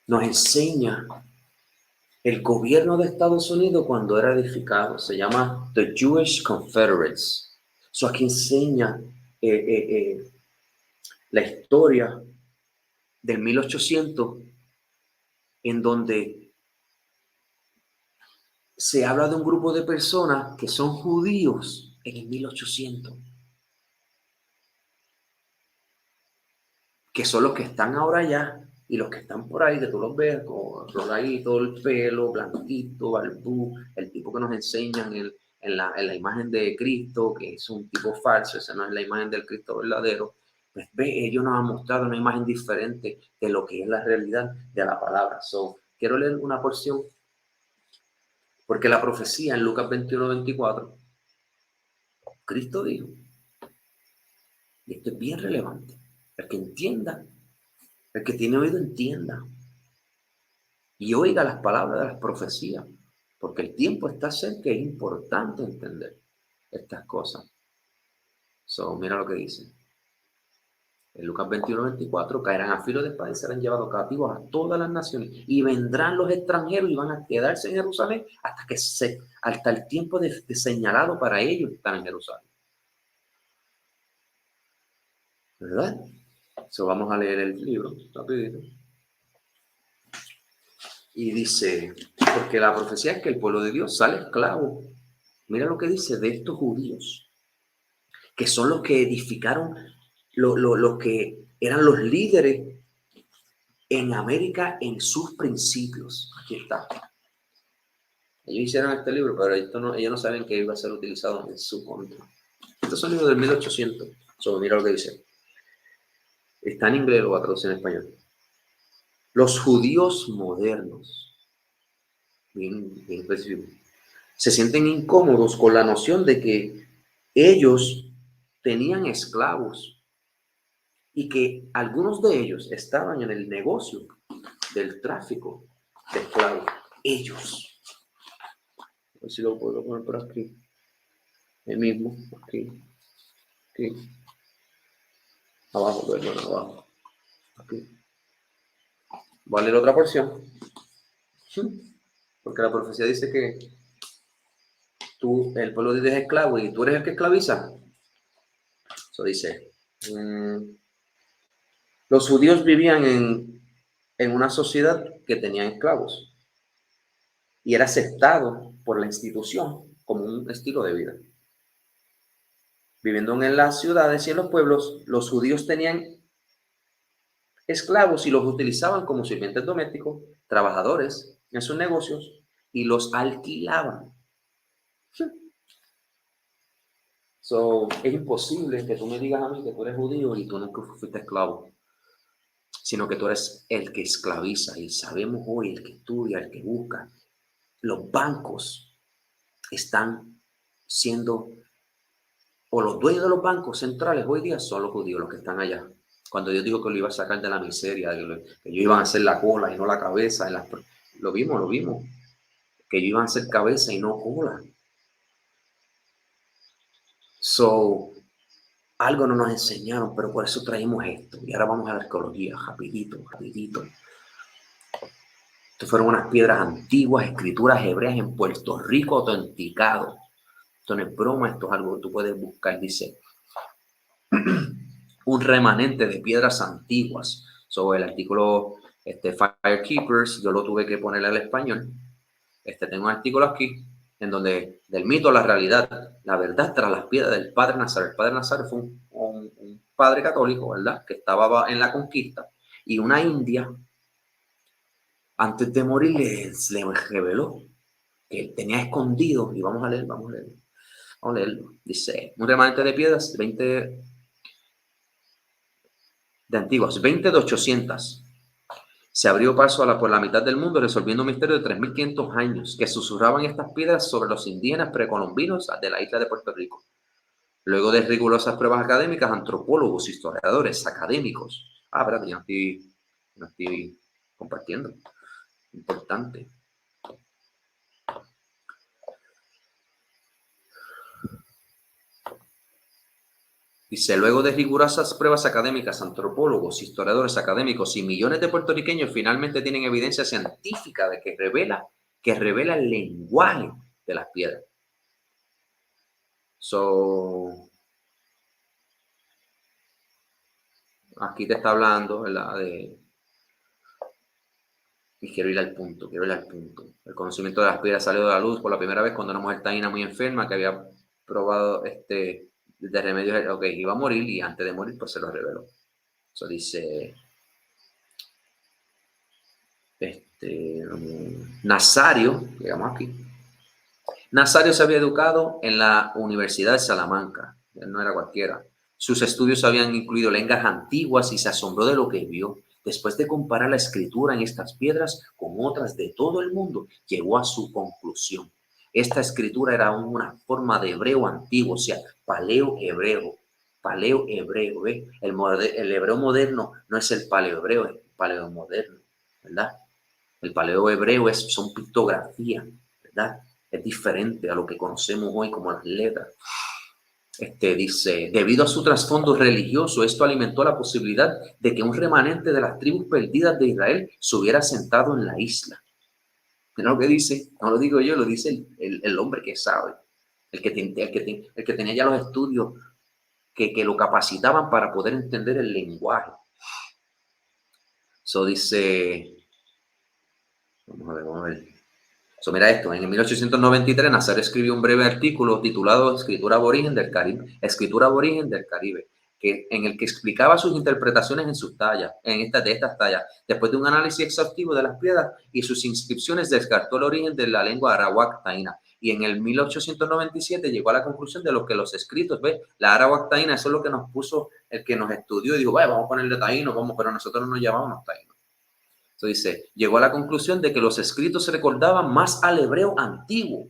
nos enseña el gobierno de Estados Unidos cuando era edificado. Se llama The Jewish Confederates. Eso aquí enseña la historia del 1800, en donde se habla de un grupo de personas que son judíos en el 1800, que son los que están ahora allá, y los que están por ahí, que tú los ves con roladito, el pelo, blanquito, barbú, el tipo que nos enseñan en la imagen de Cristo, que es un tipo falso, esa no es la imagen del Cristo verdadero. Pues ve, ellos nos han mostrado una imagen diferente de lo que es la realidad de la palabra. Quiero leer una porción, porque la profecía en Lucas 21:24, Cristo dijo, y esto es bien relevante, el que entienda, el que tiene oído entienda, y oiga las palabras de las profecías, porque el tiempo está cerca y es importante entender estas cosas. Mira lo que dice. En Lucas 21:24, caerán a filo de espada y serán llevados cautivos a todas las naciones, y vendrán los extranjeros y van a quedarse en Jerusalén hasta el tiempo de señalado para ellos estar en Jerusalén. ¿Verdad? Vamos a leer el libro rapidito. Y dice, porque la profecía es que el pueblo de Dios sale esclavo. Mira lo que dice de estos judíos, que son los que edificaron, los que eran los líderes en América en sus principios. Aquí está. Ellos hicieron este libro, pero ellos no saben que iba a ser utilizado en su contra. Estos son libros del 1800. Mira lo que dice. Está en inglés, lo voy a traducir en español. Los judíos modernos, bien específico, se sienten incómodos con la noción de que ellos tenían esclavos y que algunos de ellos estaban en el negocio del tráfico de esclavos. Ellos. A ver si lo puedo poner por aquí. El mismo. Aquí. Aquí. Abajo, perdón, abajo. Aquí. Voy a leer otra porción. Porque la profecía dice que el pueblo de Dios es esclavo y tú eres el que esclaviza. Eso dice. Los judíos vivían en una sociedad que tenía esclavos y era aceptado por la institución como un estilo de vida. Viviendo en las ciudades y en los pueblos, los judíos tenían esclavos y los utilizaban como sirvientes domésticos, trabajadores en sus negocios y los alquilaban. Es imposible que tú me digas a mí que tú eres judío y tú nunca fuiste esclavo, sino que tú eres el que esclaviza. Y sabemos hoy, el que estudia, el que busca, los bancos están siendo, o los dueños de los bancos centrales hoy día son los judíos, los que están allá. Cuando Dios dijo que lo iba a sacar de la miseria, que ellos iban a hacer la cola y no la cabeza, lo vimos, que ellos iban a hacer cabeza y no cola. Algo no nos enseñaron, pero por eso traímos esto. Y ahora vamos a la arqueología, rapidito. Estas fueron unas piedras antiguas, escrituras hebreas en Puerto Rico, autenticado. Esto no es broma, esto es algo que tú puedes buscar. Dice, un remanente de piedras antiguas. Sobre el artículo Firekeepers, yo lo tuve que poner al español. Tengo un artículo aquí en donde del mito a la realidad, la verdad tras las piedras del Padre Nazaret. El Padre Nazaret fue un padre católico, ¿verdad? Que estaba en la conquista y una india, antes de morir, le reveló que tenía escondido, y vamos a leerlo. Dice, un remanente de piedras, 20 de antiguas, 20 de 800. Se abrió paso por la mitad del mundo resolviendo un misterio de 3.500 años que susurraban estas piedras sobre los indígenas precolombinos de la isla de Puerto Rico. Luego de rigurosas pruebas académicas, antropólogos, historiadores, académicos. Espérate, yo no estoy compartiendo. Importante. Dice, luego de rigurosas pruebas académicas, antropólogos, historiadores académicos y millones de puertorriqueños finalmente tienen evidencia científica de que revela el lenguaje de las piedras. Aquí te está hablando, ¿verdad? Y quiero ir al punto. El conocimiento de las piedras salió de la luz por la primera vez cuando una mujer taína muy enferma que había probado de remedios, iba a morir y antes de morir pues se lo reveló. Eso dice Nazario, digamos aquí. Nazario se había educado en la Universidad de Salamanca, él no era cualquiera. Sus estudios habían incluido lenguas antiguas y se asombró de lo que vio. Después de comparar la escritura en estas piedras con otras de todo el mundo, llegó a su conclusión. Esta escritura era una forma de hebreo antiguo, o sea, paleohebreo. ¿Ves? El hebreo moderno no es el paleohebreo, es el paleomoderno, ¿verdad? El paleohebreo son pictografía, ¿verdad? Es diferente a lo que conocemos hoy como las letras. Dice, debido a su trasfondo religioso, esto alimentó la posibilidad de que un remanente de las tribus perdidas de Israel se hubiera sentado en la isla. Mira lo que dice, no lo digo yo, lo dice el hombre que sabe, el que tenía ya los estudios que lo capacitaban para poder entender el lenguaje. Eso dice, vamos a ver. Mira esto, en 1893 Nazario escribió un breve artículo titulado Escritura aborigen del Caribe, en el que explicaba sus interpretaciones de estas tallas. Después de un análisis exhaustivo de las piedras y sus inscripciones, descartó el origen de la lengua arawak taína. Y en el 1897 llegó a la conclusión de lo que los escritos, la arawak taína, eso es lo que nos puso el que nos estudió y dijo, vamos a ponerle taíno, pero nosotros no nos llamamos taínos. Dice, llegó a la conclusión de que los escritos se recordaban más al hebreo antiguo,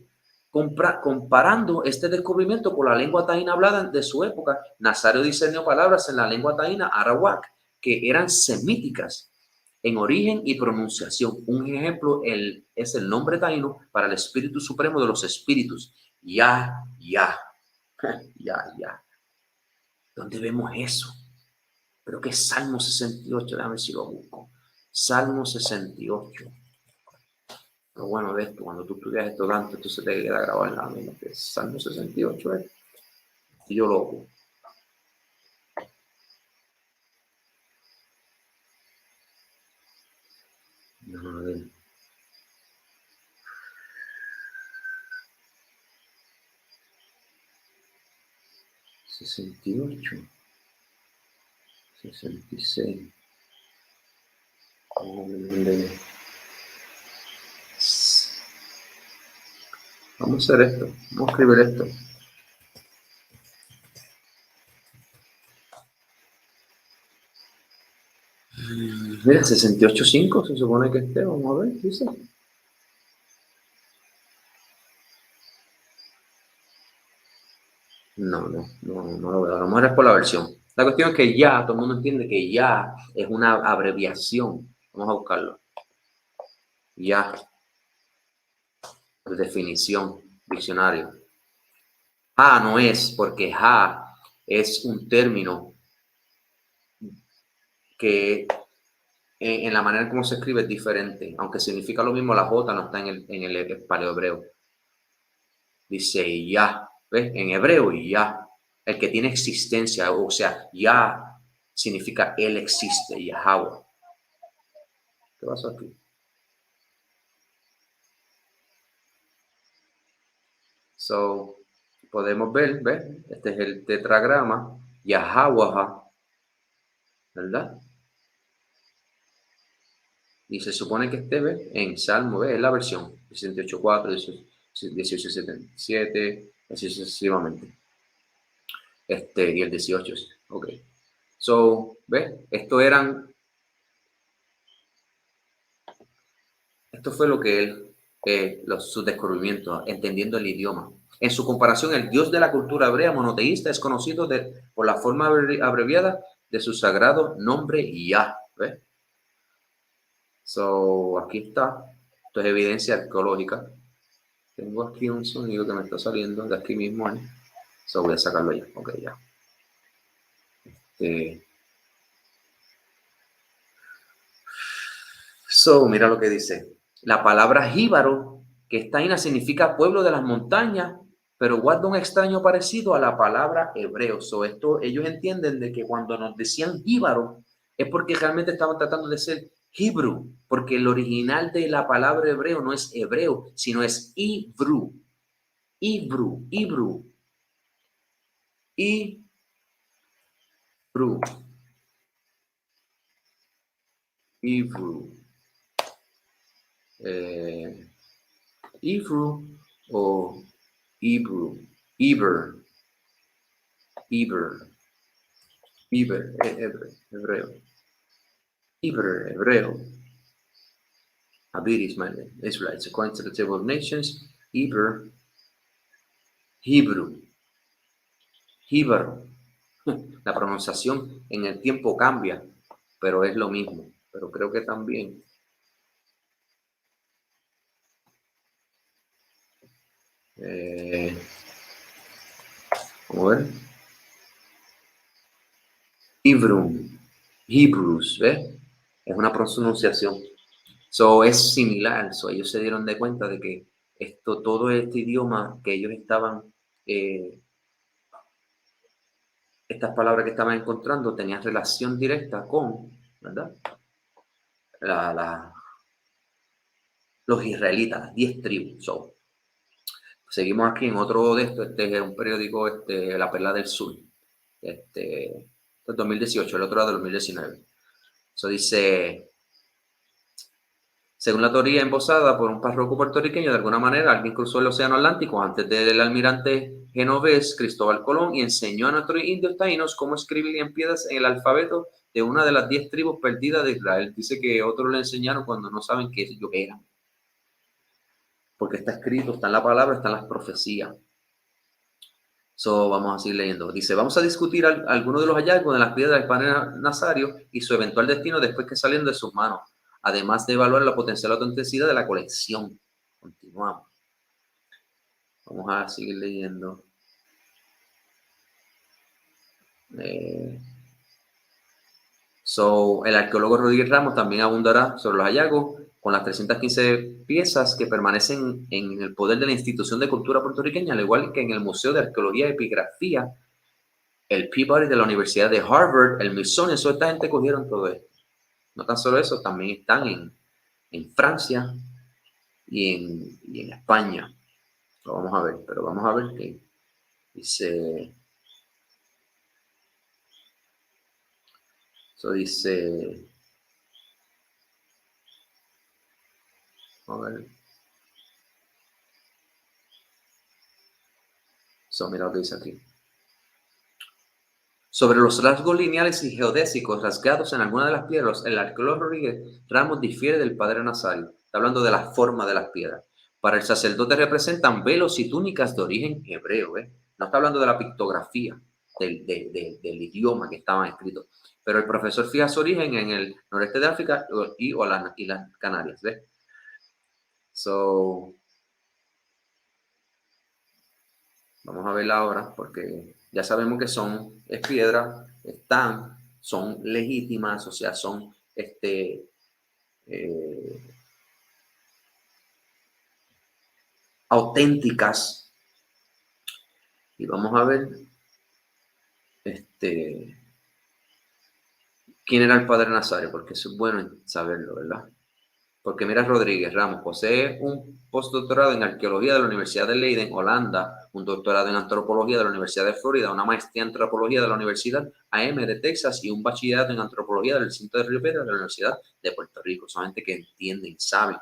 comparando este descubrimiento con la lengua taína hablada de su época. Nazario discernió palabras en la lengua taína arawak que eran semíticas en origen y pronunciación. Un ejemplo es el nombre taíno para el espíritu supremo de los espíritus. Ya. ¿Dónde vemos eso? Creo que es Salmo 68, déjame ver si lo busco. Salmo 68. Lo bueno de esto, cuando tú estudias esto tanto, esto se te queda grabado en la mente. Salmo 68 es. Y yo loco. A ver. ¿68? 66. Vamos a hacer esto. Vamos a escribir esto. Mira, 68.5 se supone que esté. Vamos a ver, dice. No lo veo. A lo mejor es por la versión. La cuestión es que ya, todo el mundo entiende que ya es una abreviación. Vamos a buscarlo. Ya. Definición, diccionario. Ja no es, porque ja es un término que en la manera en cómo se escribe es diferente. Aunque significa lo mismo, la J no está en el paleohebreo. Dice ya, ¿ves? En hebreo ya. El que tiene existencia, o sea, ya significa él existe, Yahweh. ¿Qué pasó aquí? So, podemos ver, ¿ves? Este es el tetragrama, Yahweh, ¿verdad? Y se supone que esté, ¿ves? En Salmo, ¿ves? Es la versión 68.4, 18.77, así sucesivamente. Y el 18, ok. So, ¿ves? Esto fue lo que él, sus descubrimientos, entendiendo el idioma. En su comparación, el Dios de la cultura hebrea monoteísta es conocido por la forma abreviada de su sagrado nombre Yah. ¿Ves? So, aquí está. Esto es evidencia arqueológica. Tengo aquí un sonido que me está saliendo de aquí mismo. So, voy a sacarlo ya. Ok, ya. So, mira lo que dice. La palabra jíbaro, que está ahí, significa pueblo de las montañas, pero guarda un extraño parecido a la palabra hebreo. So, ellos entienden de que cuando nos decían jíbaro, es porque realmente estaban tratando de ser hebrew, porque el original de la palabra hebreo no es hebreo, sino es hebrew. Hebrew. Hebrew o Hebrew. Hebreo. Abir Israelites, according to the table of nations, Hebrew. La pronunciación en el tiempo cambia, pero es lo mismo. Pero creo que también vamos a ver. Hebrews, ¿ves? Es una pronunciación. So, es similar. So, ellos se dieron de cuenta de que todo este idioma que ellos estaban, estas palabras que estaban encontrando tenían relación directa con, ¿verdad? Los israelitas, las 10 tribus. So, seguimos aquí en otro de estos. Este es un periódico, La Perla del Sur. Este es 2018, el otro era de 2019. Eso dice, Según la teoría embosada por un párroco puertorriqueño, de alguna manera alguien cruzó el océano Atlántico antes del almirante genovés Cristóbal Colón y enseñó a nuestros indios taínos cómo escribir en piedras en el alfabeto de una de las 10 tribus perdidas de Israel. Dice que otros le enseñaron cuando no saben qué es lo que eran. Porque está escrito, está en la palabra, está en las profecías. So, vamos a seguir leyendo. Dice, vamos a discutir algunos de los hallazgos de las piedras del Padre Nazario y su eventual destino después que salieron de sus manos, además de evaluar la potencial autenticidad de la colección. Continuamos. Vamos a seguir leyendo. El arqueólogo Rodríguez Ramos también abundará sobre los hallazgos con las 315 piezas que permanecen en el poder de la Institución de Cultura Puertorriqueña, al igual que en el Museo de Arqueología y Epigrafía, el Peabody de la Universidad de Harvard, el Smithsonian. Esta gente cogieron todo esto. No tan solo eso, también están en Francia y en España. Lo vamos a ver, pero vamos a ver que dice... Eso dice... A ver. Mira lo que dice aquí. Sobre los rasgos lineales y geodésicos rasgados en alguna de las piedras, el arqueólogo Rodríguez Ramos difiere del padre Nazario. Está hablando de la forma de las piedras. Para el sacerdote representan velos y túnicas de origen hebreo. No está hablando de la pictografía, del idioma que estaban escritos. Pero el profesor fija su origen en el noreste de África y las Canarias. ¿Ves? Vamos a verla ahora porque ya sabemos que es piedra, son legítimas, o sea, son auténticas. Y vamos a ver quién era el padre Nazario, porque eso es bueno saberlo, ¿verdad? Porque mira, Rodríguez Ramos posee un postdoctorado en arqueología de la Universidad de Leiden, Holanda, un doctorado en antropología de la Universidad de Florida, una maestría en antropología de la Universidad AM de Texas y un bachillerato en antropología del recinto de Río Piedras de la Universidad de Puerto Rico. Son gente que entienden, saben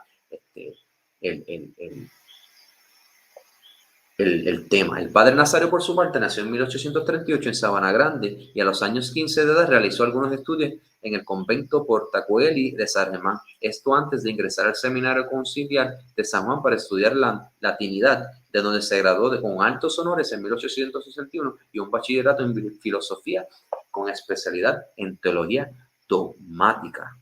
el tema. El padre Nazario, por su parte, nació en 1838 en Sabana Grande y a los años 15 de edad realizó algunos estudios en el convento Portacoeli de San Germán. Esto antes de ingresar al seminario conciliar de San Juan para estudiar la latinidad, de donde se graduó con altos honores en 1861 y un bachillerato en filosofía con especialidad en teología dogmática.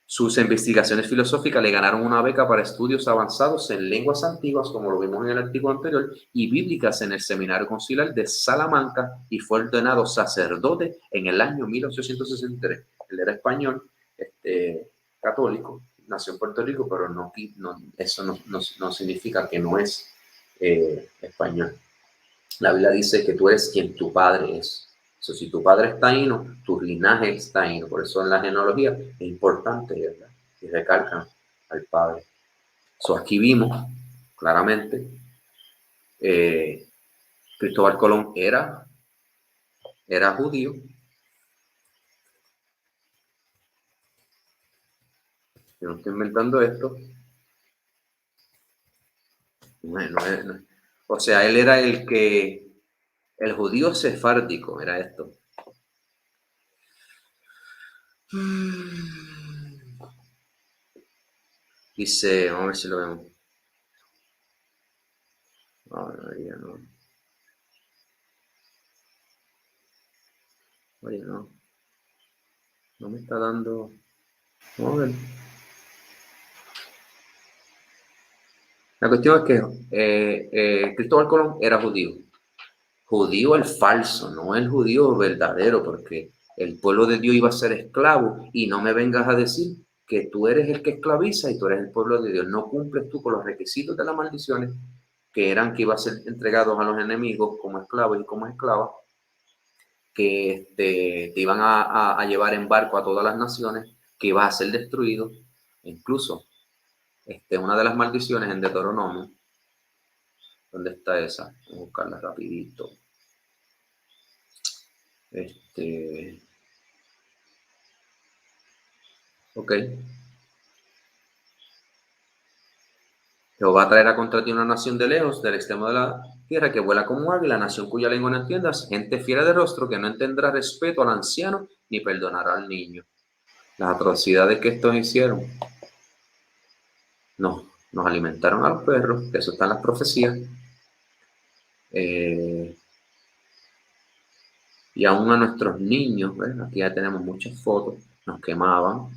Sus investigaciones filosóficas le ganaron una beca para estudios avanzados en lenguas antiguas, como lo vimos en el artículo anterior, y bíblicas en el Seminario Conciliar de Salamanca, y fue ordenado sacerdote en el año 1863. Él era español, católico, nació en Puerto Rico, pero eso no significa que no es español. La Biblia dice que tú eres quien tu padre es. Si tu padre es taíno, tu linaje es taíno. Por eso en la genealogía es importante, ¿verdad? Y recalcan al padre. Aquí vimos claramente Cristóbal Colón era judío. Yo no estoy inventando esto. Bueno, o sea, él era el judío sefárdico, era esto. Dice, vamos a ver si lo vemos. No. Oye, no. No me está dando. Vamos a ver. La cuestión es que Cristóbal Colón era judío. Judío el falso, no el judío verdadero, porque el pueblo de Dios iba a ser esclavo y no me vengas a decir que tú eres el que esclaviza y tú eres el pueblo de Dios. No cumples tú con los requisitos de las maldiciones que eran que iba a ser entregados a los enemigos como esclavos y como esclavas, que te iban a llevar en barco a todas las naciones, que ibas a ser destruido. Incluso una de las maldiciones en Deuteronomio. ¿Dónde está esa? Voy a buscarla rapidito. Ok. Jehová traerá contra ti una nación de lejos, del extremo de la tierra, que vuela como águila, nación cuya lengua no entiendas, gente fiera de rostro, que no tendrá respeto al anciano, ni perdonará al niño. Las atrocidades que estos hicieron, nos alimentaron a los perros, que eso está en las profecías, y aún a nuestros niños, ¿ves? Aquí ya tenemos muchas fotos, nos quemaban.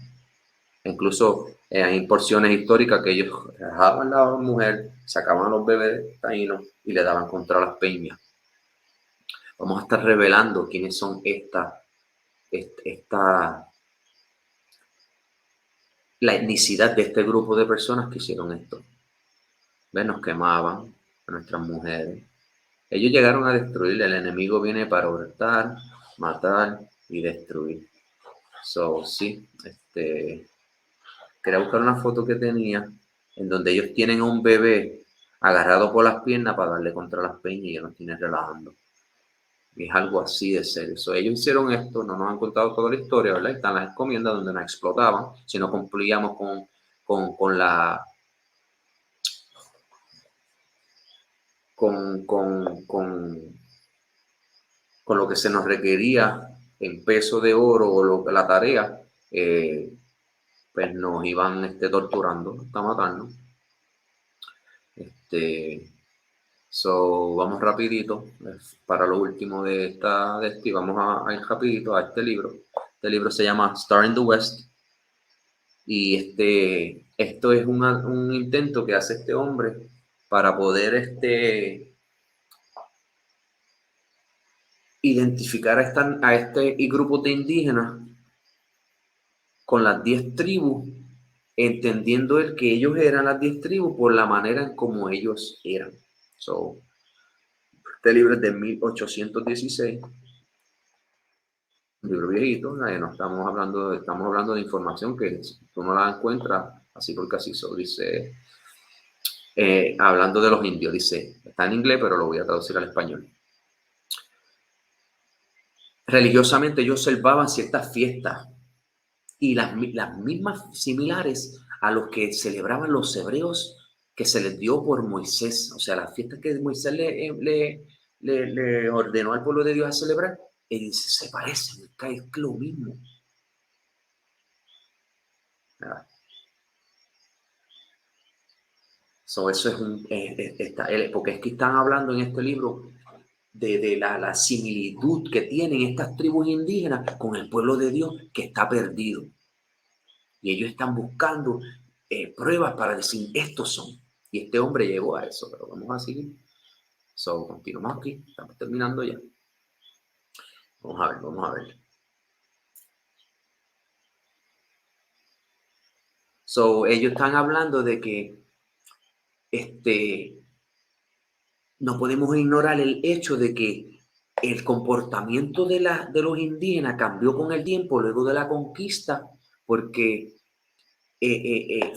Incluso hay porciones históricas que ellos dejaban a la mujer, sacaban a los bebés taínos y le daban contra las peñas. Vamos a estar revelando quiénes son la etnicidad de este grupo de personas que hicieron esto. ¿Ven? Nos quemaban a nuestras mujeres. Ellos llegaron a destruir. El enemigo viene para hurtar, matar y destruir. Sí, quería buscar una foto que tenía en donde ellos tienen a un bebé agarrado por las piernas para darle contra las peñas y ellos nos tienen relajando. Y es algo así de serio. Ellos hicieron esto, no nos han contado toda la historia, ¿verdad? Están las encomiendas donde nos explotaban si no cumplíamos con lo que se nos requería en peso de oro o la tarea, pues nos iban torturando hasta matarnos. Vamos rapidito para lo último de este, vamos a ir rapidito a este libro. Este libro se llama Star in the West, y esto es un intento que hace este hombre para poder identificar a este grupo de indígenas con las 10 tribus, entendiendo él que ellos eran las 10 tribus por la manera en como ellos eran. Este libro es de 1816, un libro viejito, no estamos hablando de información que tú no la encuentras así porque así. Dice, hablando de los indios, dice, está en inglés, pero lo voy a traducir al español. Religiosamente ellos observaban ciertas fiestas y las mismas similares a los que celebraban los hebreos que se les dio por Moisés. O sea, las fiestas que Moisés le ordenó al pueblo de Dios a celebrar, y dice, se parecen, es lo mismo. Eso es porque es que están hablando en este libro de la similitud que tienen estas tribus indígenas con el pueblo de Dios que está perdido. Y ellos están buscando pruebas para decir, estos son. Y este hombre llegó a eso, pero vamos a seguir. Continuamos aquí, estamos terminando ya. Vamos a ver. Ellos están hablando de que no podemos ignorar el hecho de que el comportamiento de los indígenas cambió con el tiempo luego de la conquista, porque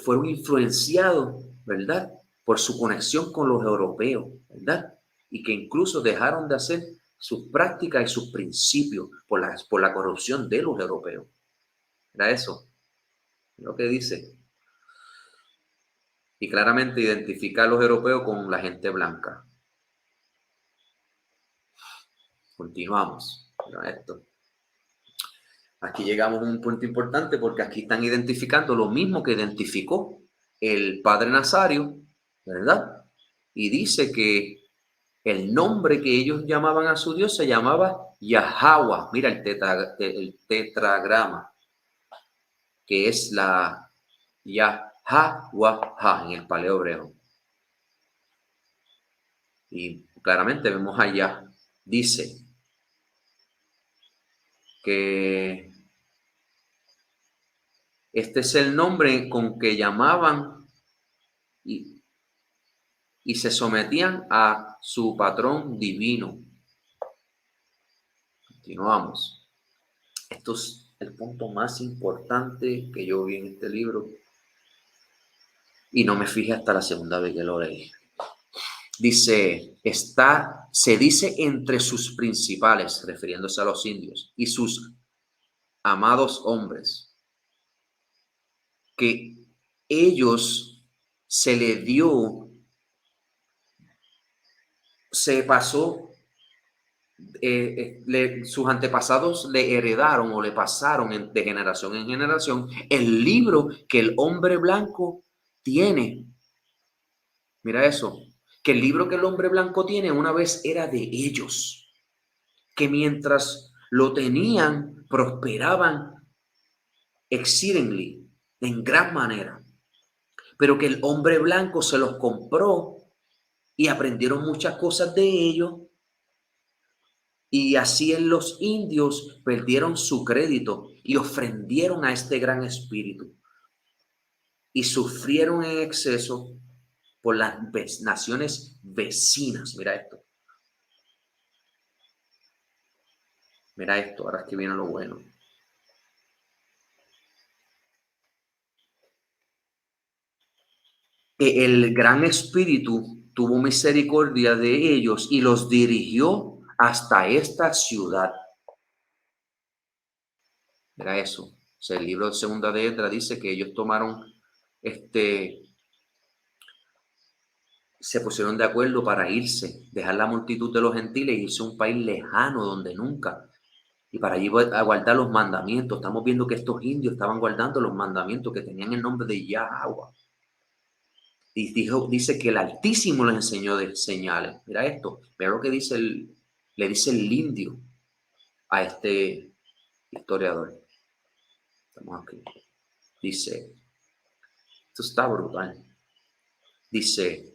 fueron influenciados, ¿verdad?, por su conexión con los europeos, ¿verdad? Y que incluso dejaron de hacer sus prácticas y sus principios por la corrupción de los europeos. Era eso lo que dice. Y claramente identifica a los europeos con la gente blanca. Continuamos. Mira esto. Aquí llegamos a un punto importante porque aquí están identificando lo mismo que identificó el padre Nazario, ¿verdad? Y dice que el nombre que ellos llamaban a su Dios se llamaba Yahweh. Mira el tetragrama, que es la Yahweh en el paleo hebreo. Y claramente vemos allá, dice que este es el nombre con que llamaban y se sometían a su patrón divino. Continuamos. Esto es el punto más importante que yo vi en este libro y no me fijé hasta la segunda vez que lo leí. Dice, se dice entre sus principales, refiriéndose a los indios, y sus amados hombres, que ellos se le dio, se pasó, sus antepasados le heredaron o le pasaron de generación en generación el libro que el hombre blanco tiene. Mira eso, que el libro que el hombre blanco tiene una vez era de ellos, que mientras lo tenían, prosperaban exceedingly, en gran manera, pero que el hombre blanco se los compró y aprendieron muchas cosas de ellos, y así en los indios perdieron su crédito y ofrendieron a este gran espíritu y sufrieron en exceso por las naciones vecinas. Mira esto, ahora es que viene lo bueno. El gran espíritu tuvo misericordia de ellos y los dirigió hasta esta ciudad. Mira eso. O sea, el libro de Segunda de Esdras dice que ellos tomaron, se pusieron de acuerdo para irse, dejar la multitud de los gentiles e irse a un país lejano donde nunca. Y para allí a guardar los mandamientos. Estamos viendo que estos indios estaban guardando los mandamientos que tenían el nombre de Yahweh. Y dice que el Altísimo les enseñó de señales. Mira esto, mira lo que le dice el indio a este historiador. Estamos aquí. Dice, esto está brutal. Dice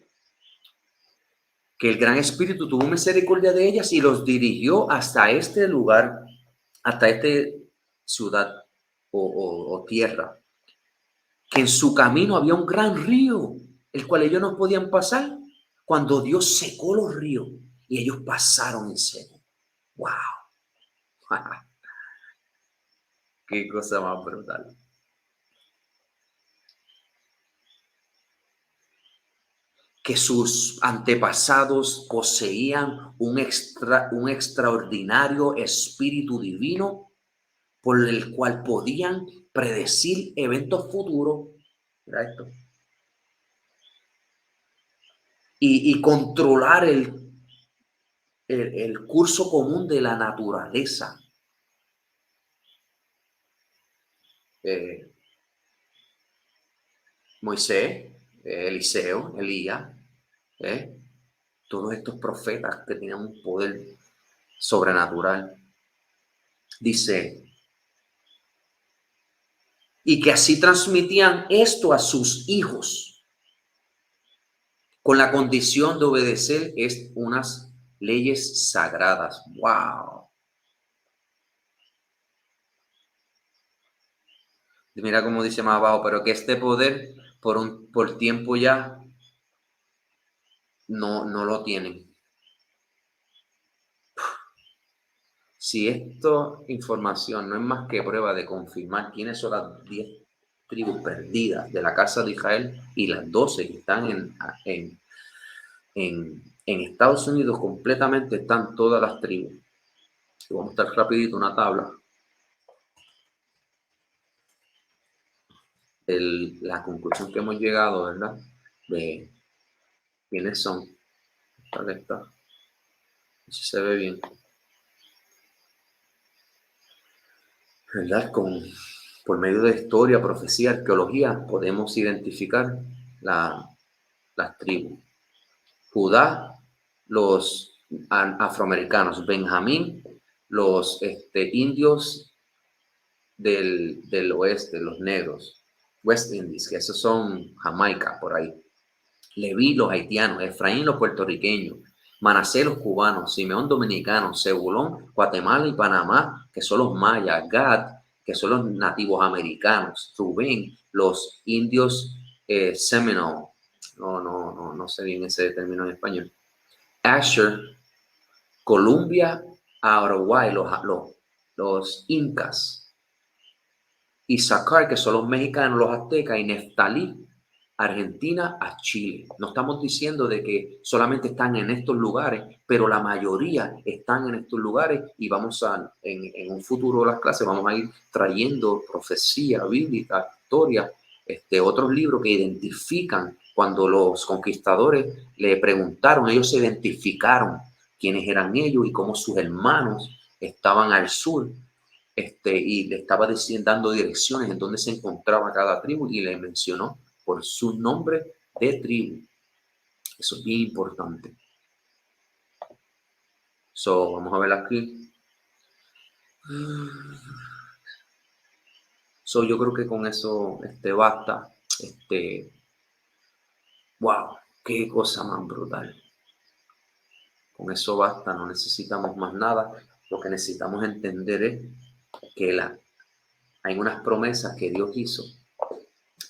que el gran espíritu tuvo misericordia de ellas y los dirigió hasta este lugar, hasta esta ciudad o tierra, que en su camino había un gran río, el cual ellos no podían pasar, cuando Dios secó los ríos y ellos pasaron en seco. ¡Wow! ¡Qué cosa más brutal! Que sus antepasados poseían un extraordinario espíritu divino por el cual podían predecir eventos futuros. Mira esto. Y controlar el curso común de la naturaleza. Moisés, Eliseo, Elías, todos estos profetas que tenían un poder sobrenatural. Dice, y que así transmitían esto a sus hijos con la condición de obedecer unas leyes sagradas. ¡Wow! Mira cómo dice más abajo, pero que este poder por tiempo ya no lo tienen. Si esta información no es más que prueba de confirmar quiénes son las 10 tribus perdidas de la casa de Israel y las 12 que están en Estados Unidos, completamente están todas las tribus. Y vamos a estar rapidito una tabla. La conclusión que hemos llegado, ¿verdad? De quiénes son. Esta. Si se ve bien. ¿Verdad? Por medio de historia, profecía, arqueología, podemos identificar las tribus. Judá, los afroamericanos. Benjamín, los indios del oeste, los negros. West Indies, que esos son Jamaica, por ahí. Leví, los haitianos. Efraín, los puertorriqueños. Manasés, los cubanos. Simeón, dominicanos. Zebulón, Guatemala y Panamá, que son los mayas. Gad, que son los nativos americanos. Rubén, los indios Seminole. No sé bien ese término en español. Asher, Columbia, Uruguay, los incas. Isaacar, que son los mexicanos, los aztecas, y Neftalí, Argentina a Chile. No estamos diciendo de que solamente están en estos lugares, pero la mayoría están en estos lugares, y en un futuro de las clases vamos a ir trayendo profecía bíblica, historia, otros libros que identifican cuando los conquistadores le preguntaron, ellos se identificaron quiénes eran ellos y cómo sus hermanos estaban al sur, y le estaba dando direcciones en dónde se encontraba cada tribu y le mencionó por su nombre de tribu. Eso es bien importante. Vamos a ver aquí. Yo creo que con eso basta. Wow, qué cosa más brutal. Con eso basta, no necesitamos más nada. Lo que necesitamos entender es que hay unas promesas que Dios hizo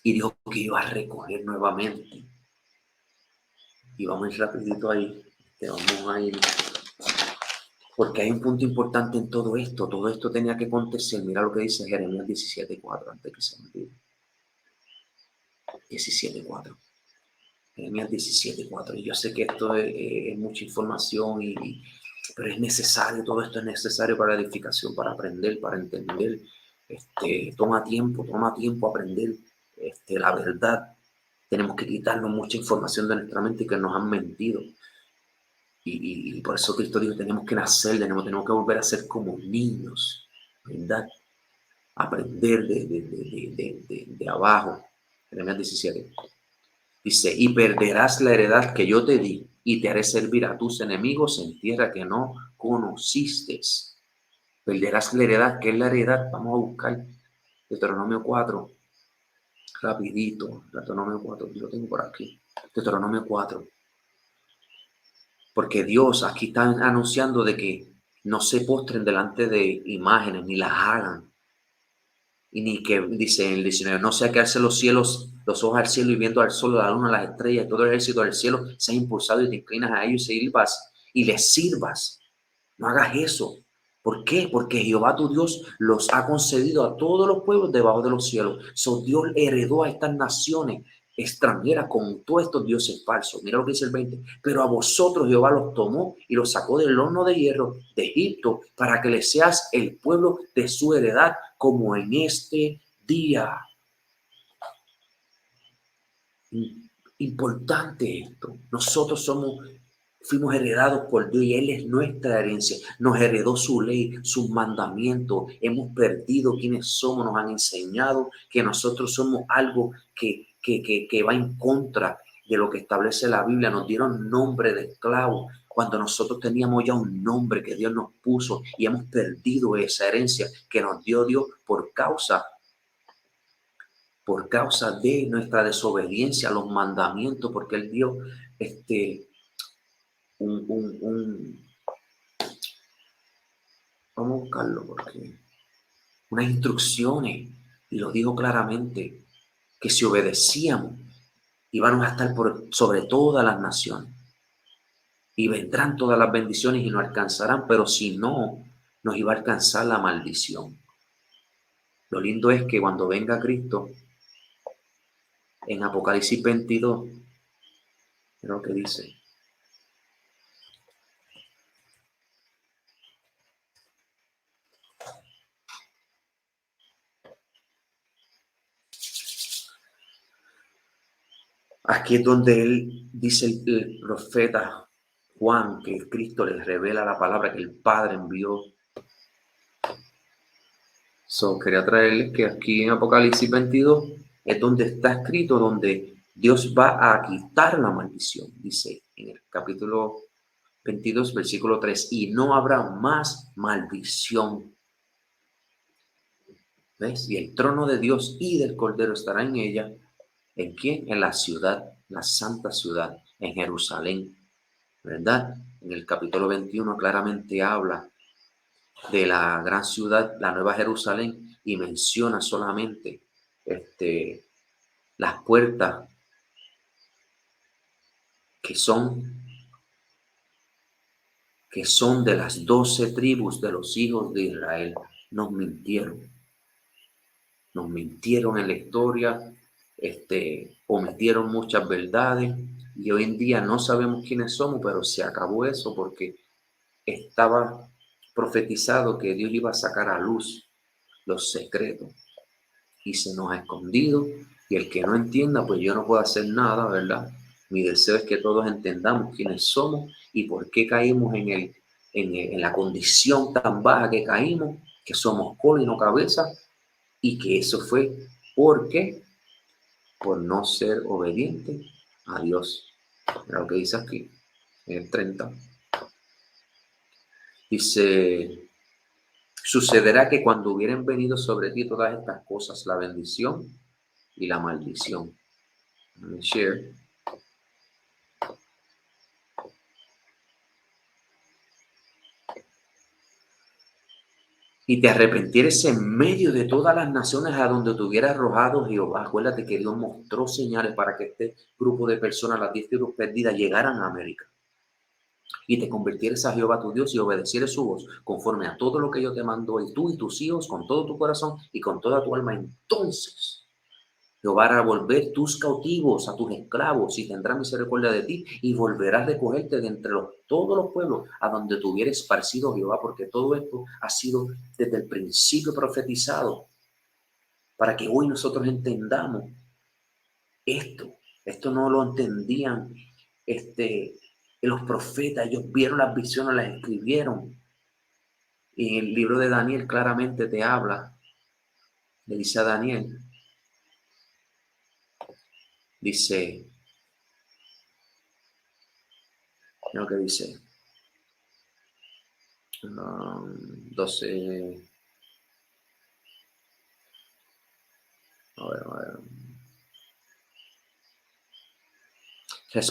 y dijo que iba a recoger nuevamente. Y vamos a ir rapidito ahí. Vamos a ir, porque hay un punto importante en todo esto. Todo esto tenía que acontecer. Mira lo que dice Jeremías 17:4, antes que se me olvide. 17:4. Jeremías 17:4. Y yo sé que esto es mucha información, pero es necesario, todo esto es necesario para la edificación, para aprender, para entender. Toma tiempo aprender la verdad. Tenemos que quitarnos mucha información de nuestra mente que nos han mentido. Y por eso Cristo dijo, tenemos que nacer, tenemos que volver a ser como niños, ¿verdad? Aprender de abajo. Jeremías 17. Dice, y perderás la heredad que yo te di, y te haré servir a tus enemigos en tierra que no conociste. Perderás la heredad. ¿Qué es la heredad? Vamos a buscar Deuteronomio 4. Rapidito. Deuteronomio 4. Lo tengo por aquí. Deuteronomio 4. Porque Dios aquí está anunciando de que no se postren delante de imágenes, ni las hagan. Y ni que, dice en el 19, no sea que alce los ojos al cielo y viendo al sol, a la luna, a las estrellas, todo el ejército del cielo, sea impulsado y te inclinas a ellos y les sirvas. No hagas eso. ¿Por qué? Porque Jehová tu Dios los ha concedido a todos los pueblos debajo de los cielos. Dios heredó a estas naciones extranjeras con todos estos dioses falsos. Mira lo que dice el 20. Pero a vosotros Jehová los tomó y los sacó del horno de hierro de Egipto para que les seas el pueblo de su heredad como en este día. Importante esto. Nosotros fuimos heredados por Dios y Él es nuestra herencia. Nos heredó su ley, sus mandamientos. Hemos perdido quiénes somos. Nos han enseñado que nosotros somos algo que va en contra de lo que establece la Biblia. Nos dieron nombre de esclavo cuando nosotros teníamos ya un nombre que Dios nos puso, y hemos perdido esa herencia que nos dio Dios por causa de nuestra desobediencia a los mandamientos, porque Él dio vamos a buscarlo, porque unas instrucciones, y lo dijo claramente, que si obedecíamos íbamos a estar sobre todas las naciones y vendrán todas las bendiciones y nos alcanzarán, pero si no, nos iba a alcanzar la maldición. Lo lindo es que cuando venga Cristo, en Apocalipsis 22, mira lo que dice. Aquí es donde él dice, el profeta Juan, que Cristo les revela la palabra que el Padre envió. Quería traerles que aquí en Apocalipsis 22 es donde está escrito, donde Dios va a quitar la maldición. Dice en el capítulo 22, versículo 3, y no habrá más maldición. ¿Ves? Y el trono de Dios y del Cordero estará en ella. ¿En quién? En la ciudad, la santa ciudad, en Jerusalén, ¿verdad? En el capítulo 21 claramente habla de la gran ciudad, la Nueva Jerusalén, y menciona solamente las puertas que son de las 12 tribus de los hijos de Israel. Nos mintieron en la historia, omitieron muchas verdades, y hoy en día no sabemos quiénes somos, pero se acabó eso porque estaba profetizado que Dios iba a sacar a luz los secretos, y se nos ha escondido, Y el que no entienda, pues yo no puedo hacer nada, ¿verdad? Mi deseo es que todos entendamos quiénes somos y por qué caímos en la condición tan baja que caímos, que somos cola y no cabeza, y que eso fue porque por no ser obediente a Dios. Mira lo que dice aquí, en el 30. Dice, sucederá que cuando hubieran venido sobre ti todas estas cosas, la bendición y la maldición. Share. Y te arrepentieres en medio de todas las naciones a donde te hubiera arrojado Jehová. Acuérdate que Dios mostró señales para que este grupo de personas, las 10 tribus perdidas, llegaran a América. Y te convirtieres a Jehová tu Dios y obedecieres su voz conforme a todo lo que yo te mando, y tú y tus hijos con todo tu corazón y con toda tu alma. Entonces Jehová hará volver tus cautivos a tus esclavos y tendrá misericordia de ti y volverá a recogerte de entre todos los pueblos a donde te hubiera esparcido Jehová, porque todo esto ha sido desde el principio profetizado para que hoy nosotros entendamos esto. Esto no lo entendían los profetas. Ellos vieron las visiones, las escribieron. Y en el libro de Daniel claramente te habla, le dice a Daniel, dice, lo que dice, 12, a ver. Le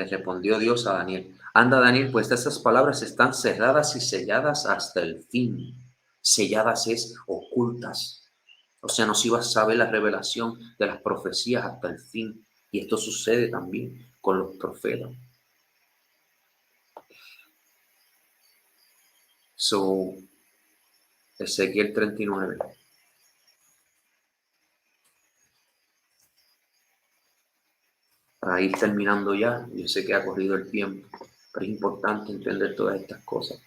respondió Dios a Daniel. Anda, Daniel, pues estas palabras están cerradas y selladas hasta el fin. Selladas es ocultas. O sea, no se iba a saber la revelación de las profecías hasta el fin. Y esto sucede también con los profetas. Ezequiel 39. Para ir terminando ya, yo sé que ha corrido el tiempo, pero es importante entender todas estas cosas.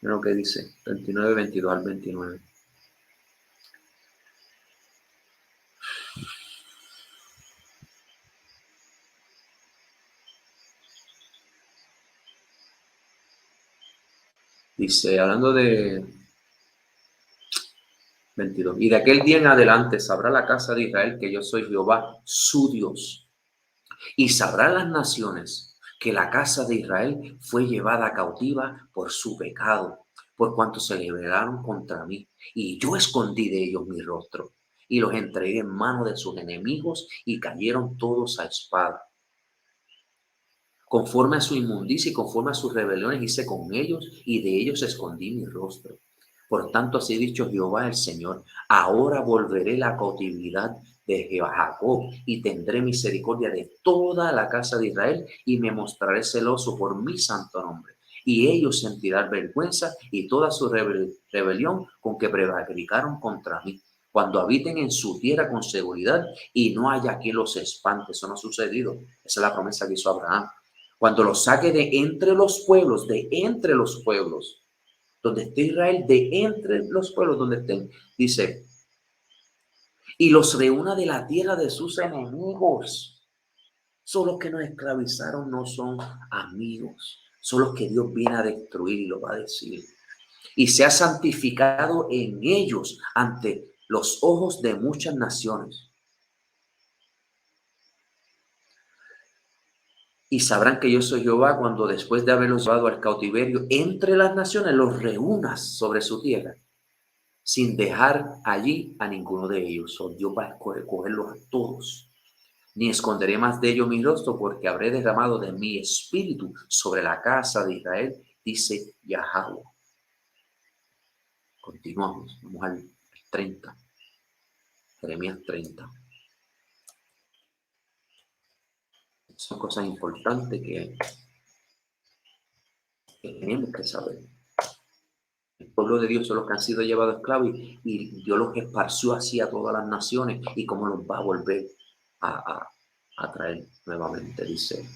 Mira lo que dice, 39, 22 al 29. Dice, hablando de 22, y de aquel día en adelante sabrá la casa de Israel que yo soy Jehová, su Dios. Y sabrán las naciones que la casa de Israel fue llevada cautiva por su pecado, por cuanto se rebelaron contra mí. Y yo escondí de ellos mi rostro y los entregué en manos de sus enemigos y cayeron todos a espada. Conforme a su inmundicia y conforme a sus rebeliones hice con ellos y de ellos escondí mi rostro. Por tanto, así ha dicho Jehová el Señor, ahora volveré la cautividad de Jacob y tendré misericordia de toda la casa de Israel y me mostraré celoso por mi santo nombre. Y ellos sentirán vergüenza y toda su rebelión con que prevaricaron contra mí. Cuando habiten en su tierra con seguridad y no haya quien los espante. Eso no ha sucedido. Esa es la promesa que hizo Abraham. Cuando los saque de entre los pueblos, donde esté Israel, de entre los pueblos donde estén, dice, y los reúna de la tierra de sus enemigos. Son los que nos esclavizaron, no son amigos, son los que Dios viene a destruir y lo va a decir. Y se ha santificado en ellos ante los ojos de muchas naciones. Y sabrán que yo soy Jehová cuando después de haberlos llevado al cautiverio entre las naciones los reúnas sobre su tierra, sin dejar allí a ninguno de ellos. O Dios va a cogerlos a todos. Ni esconderé más de ellos mi rostro, porque habré derramado de mi espíritu sobre la casa de Israel, dice Yahweh. Continuamos, vamos al 30. Jeremías 30. Son cosas importantes que tenemos que saber. El pueblo de Dios son los que han sido llevados esclavos y Dios los esparció así a todas las naciones y cómo los va a volver a traer nuevamente, dice.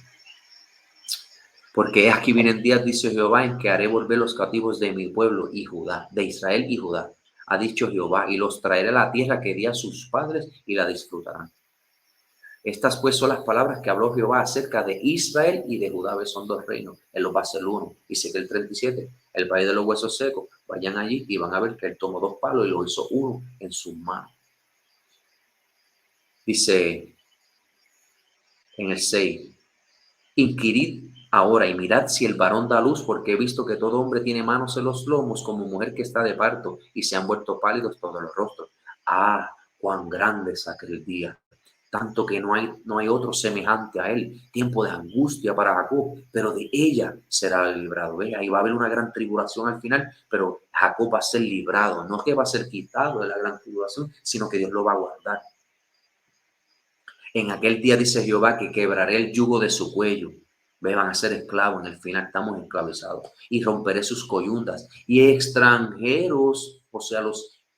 Porque aquí vienen días, dice Jehová, en que haré volver los cautivos de mi pueblo y Judá, de Israel y Judá, ha dicho Jehová, y los traeré a la tierra que di a sus padres y la disfrutarán. Estas pues son las palabras que habló Jehová acerca de Israel y de Judá, son dos reinos. Él los va a hacer uno. Dice que el 37, el país de los huesos secos, vayan allí y van a ver que él tomó dos palos y lo hizo uno en sus manos. Dice en el 6, inquirid ahora y mirad si el varón da luz, porque he visto que todo hombre tiene manos en los lomos como mujer que está de parto, y se han vuelto pálidos todos los rostros. Ah, cuán grande es aquel día, tanto que no hay otro semejante a él. Tiempo de angustia para Jacob, pero de ella será librado. ¿Ve? Ahí va a haber una gran tribulación al final, pero Jacob va a ser librado. No que va a ser quitado de la gran tribulación, sino que Dios lo va a guardar. En aquel día dice Jehová que quebraré el yugo de su cuello. Ve, van a ser esclavos, en el final estamos esclavizados. Y romperé sus coyundas. Y extranjeros, o sea,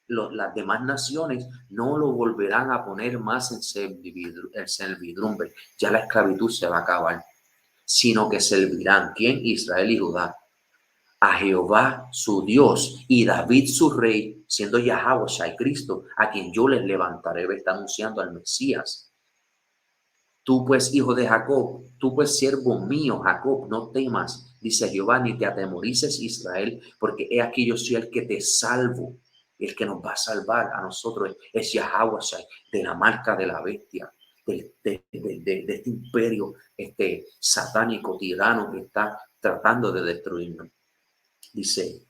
las demás naciones, no lo volverán a poner más en servidumbre. Ya la esclavitud se va a acabar. Sino que servirán, ¿quién? Israel y Judá. A Jehová su Dios y David su rey, siendo Yahweh Cristo, a quien yo les levantaré. Está anunciando al Mesías. Tú pues, hijo de Jacob, tú pues, siervo mío, Jacob, no temas, dice Jehová, ni te atemorices, Israel, porque he aquí yo soy el que te salvo. El que nos va a salvar a nosotros es Yahweh, de la marca de la bestia, de este imperio satánico, tirano, que está tratando de destruirnos. Dice,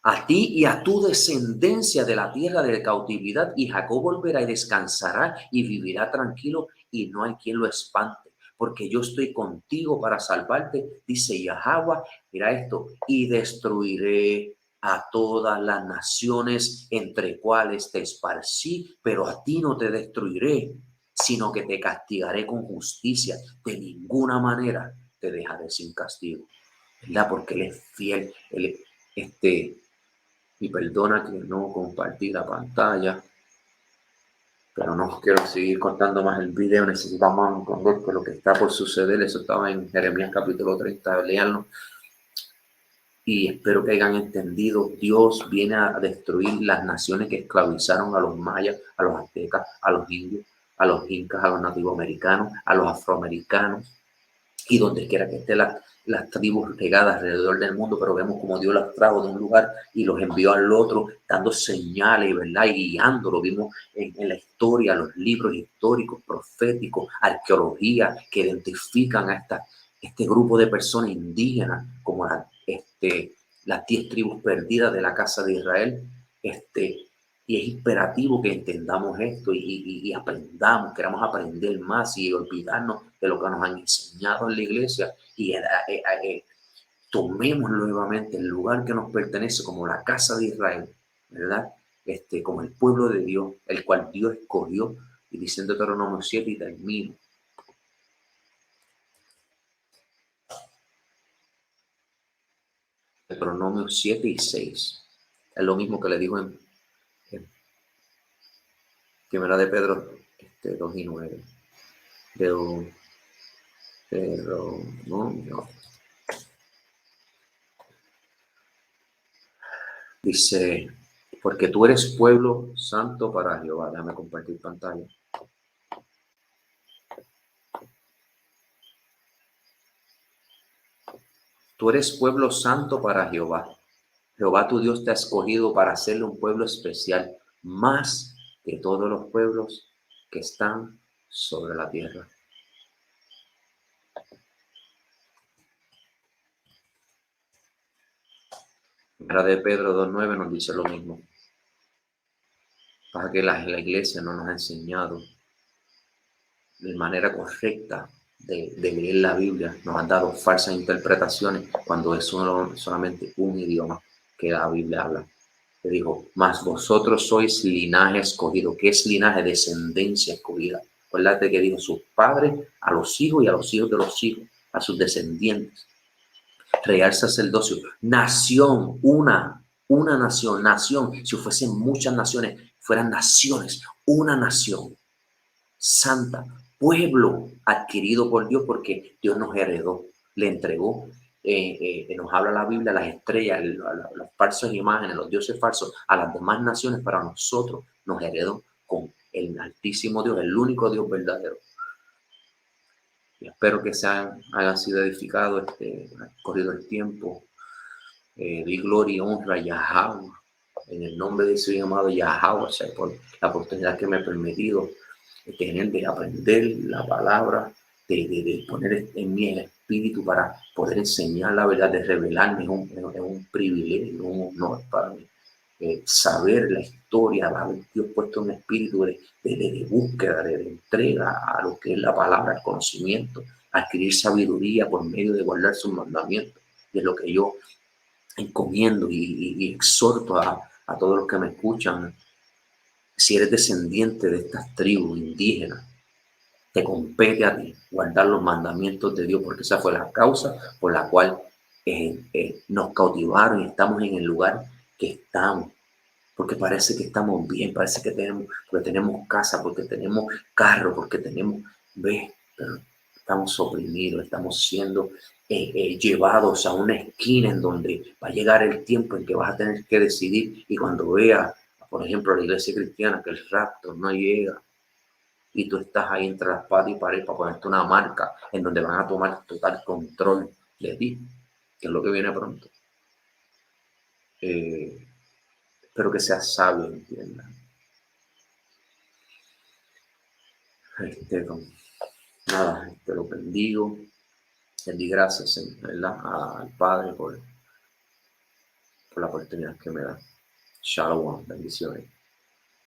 a ti y a tu descendencia de la tierra de cautividad, y Jacob volverá y descansará y vivirá tranquilo, y no hay quien lo espante, porque yo estoy contigo para salvarte, dice Yahweh. Mira esto, y destruiré a todas las naciones entre cuales te esparcí, pero a ti no te destruiré, sino que te castigaré con justicia. De ninguna manera te dejaré sin castigo, ¿verdad? Porque él es fiel, él y perdona que no compartí la pantalla, pero no quiero seguir contando más el video. Necesitamos entender que lo que está por suceder, eso estaba en Jeremías capítulo 30, léanlo. Y espero que hayan entendido, Dios viene a destruir las naciones que esclavizaron a los mayas, a los aztecas, a los indios, a los incas, a los nativoamericanos, a los afroamericanos, y donde quiera que estén las tribus regadas alrededor del mundo, pero vemos como Dios las trajo de un lugar y los envió al otro, dando señales, ¿verdad? Y guiándolo. Vimos en la historia, los libros históricos, proféticos, arqueología, que identifican a este grupo de personas indígenas como las 10 tribus perdidas de la casa de Israel. Y es imperativo que entendamos esto y aprendamos, queramos aprender más y olvidarnos de lo que nos han enseñado en la iglesia y tomemos nuevamente el lugar que nos pertenece como la casa de Israel, ¿verdad? Como el pueblo de Dios, el cual Dios escogió. Y diciendo Deuteronomio 7 y termino. Deuteronomio 7 y 6. Es lo mismo que le digo en Primera de Pedro 2 y 9. No. Dice, porque tú eres pueblo santo para Jehová. Déjame compartir pantalla. Tú eres pueblo santo para Jehová. Jehová tu Dios te ha escogido para hacerle un pueblo especial, más que todos los pueblos que están sobre la tierra. Primera de Pedro 2:9 nos dice lo mismo. Para que la iglesia no nos ha enseñado de manera correcta de leer la Biblia, nos han dado falsas interpretaciones cuando es solamente un idioma que la Biblia habla. Le dijo, mas vosotros sois linaje escogido. ¿Qué es linaje? Descendencia escogida. Acuérdate que dijo sus padres a los hijos y a los hijos de los hijos, a sus descendientes. Real sacerdocio, nación, una nación. Si fuesen muchas naciones, fueran naciones, una nación santa, pueblo adquirido por Dios, porque Dios nos heredó, le entregó nos habla la Biblia, las estrellas, las falsas imágenes, los dioses falsos, a las demás naciones, para nosotros nos heredó con el Altísimo Dios, el único Dios verdadero. Y espero que haya sido edificado, corrido el tiempo. Di gloria y honra a Yahweh, en el nombre de su amado Yahweh, por la oportunidad que me ha permitido tener de aprender la palabra, de poner en mí el espíritu para poder enseñar la verdad, de revelarme. Es un privilegio, un honor para mí. Saber la historia, haber Dios puesto un espíritu de búsqueda, de entrega a lo que es la palabra, el conocimiento, adquirir sabiduría por medio de guardar sus mandamientos. Y es lo que yo encomiendo y exhorto a todos los que me escuchan. Si eres descendiente de estas tribus indígenas, te compete a ti guardar los mandamientos de Dios, porque esa fue la causa por la cual nos cautivaron y estamos en el lugar que estamos. Porque parece que estamos bien, parece que porque tenemos casa, porque tenemos carro, porque tenemos, ¿ves? Pero estamos oprimidos, estamos siendo llevados a una esquina en donde va a llegar el tiempo en que vas a tener que decidir. Y cuando veas, por ejemplo, la iglesia cristiana, que el rapto no llega y tú estás ahí entre la espada y pared para ponerte una marca en donde van a tomar total control de ti, que es lo que viene pronto. Espero que seas sabio, entienda. Nada, te lo bendigo. Le di gracias, ¿verdad?, al Padre por la oportunidad que me da. Shalom, bendiciones.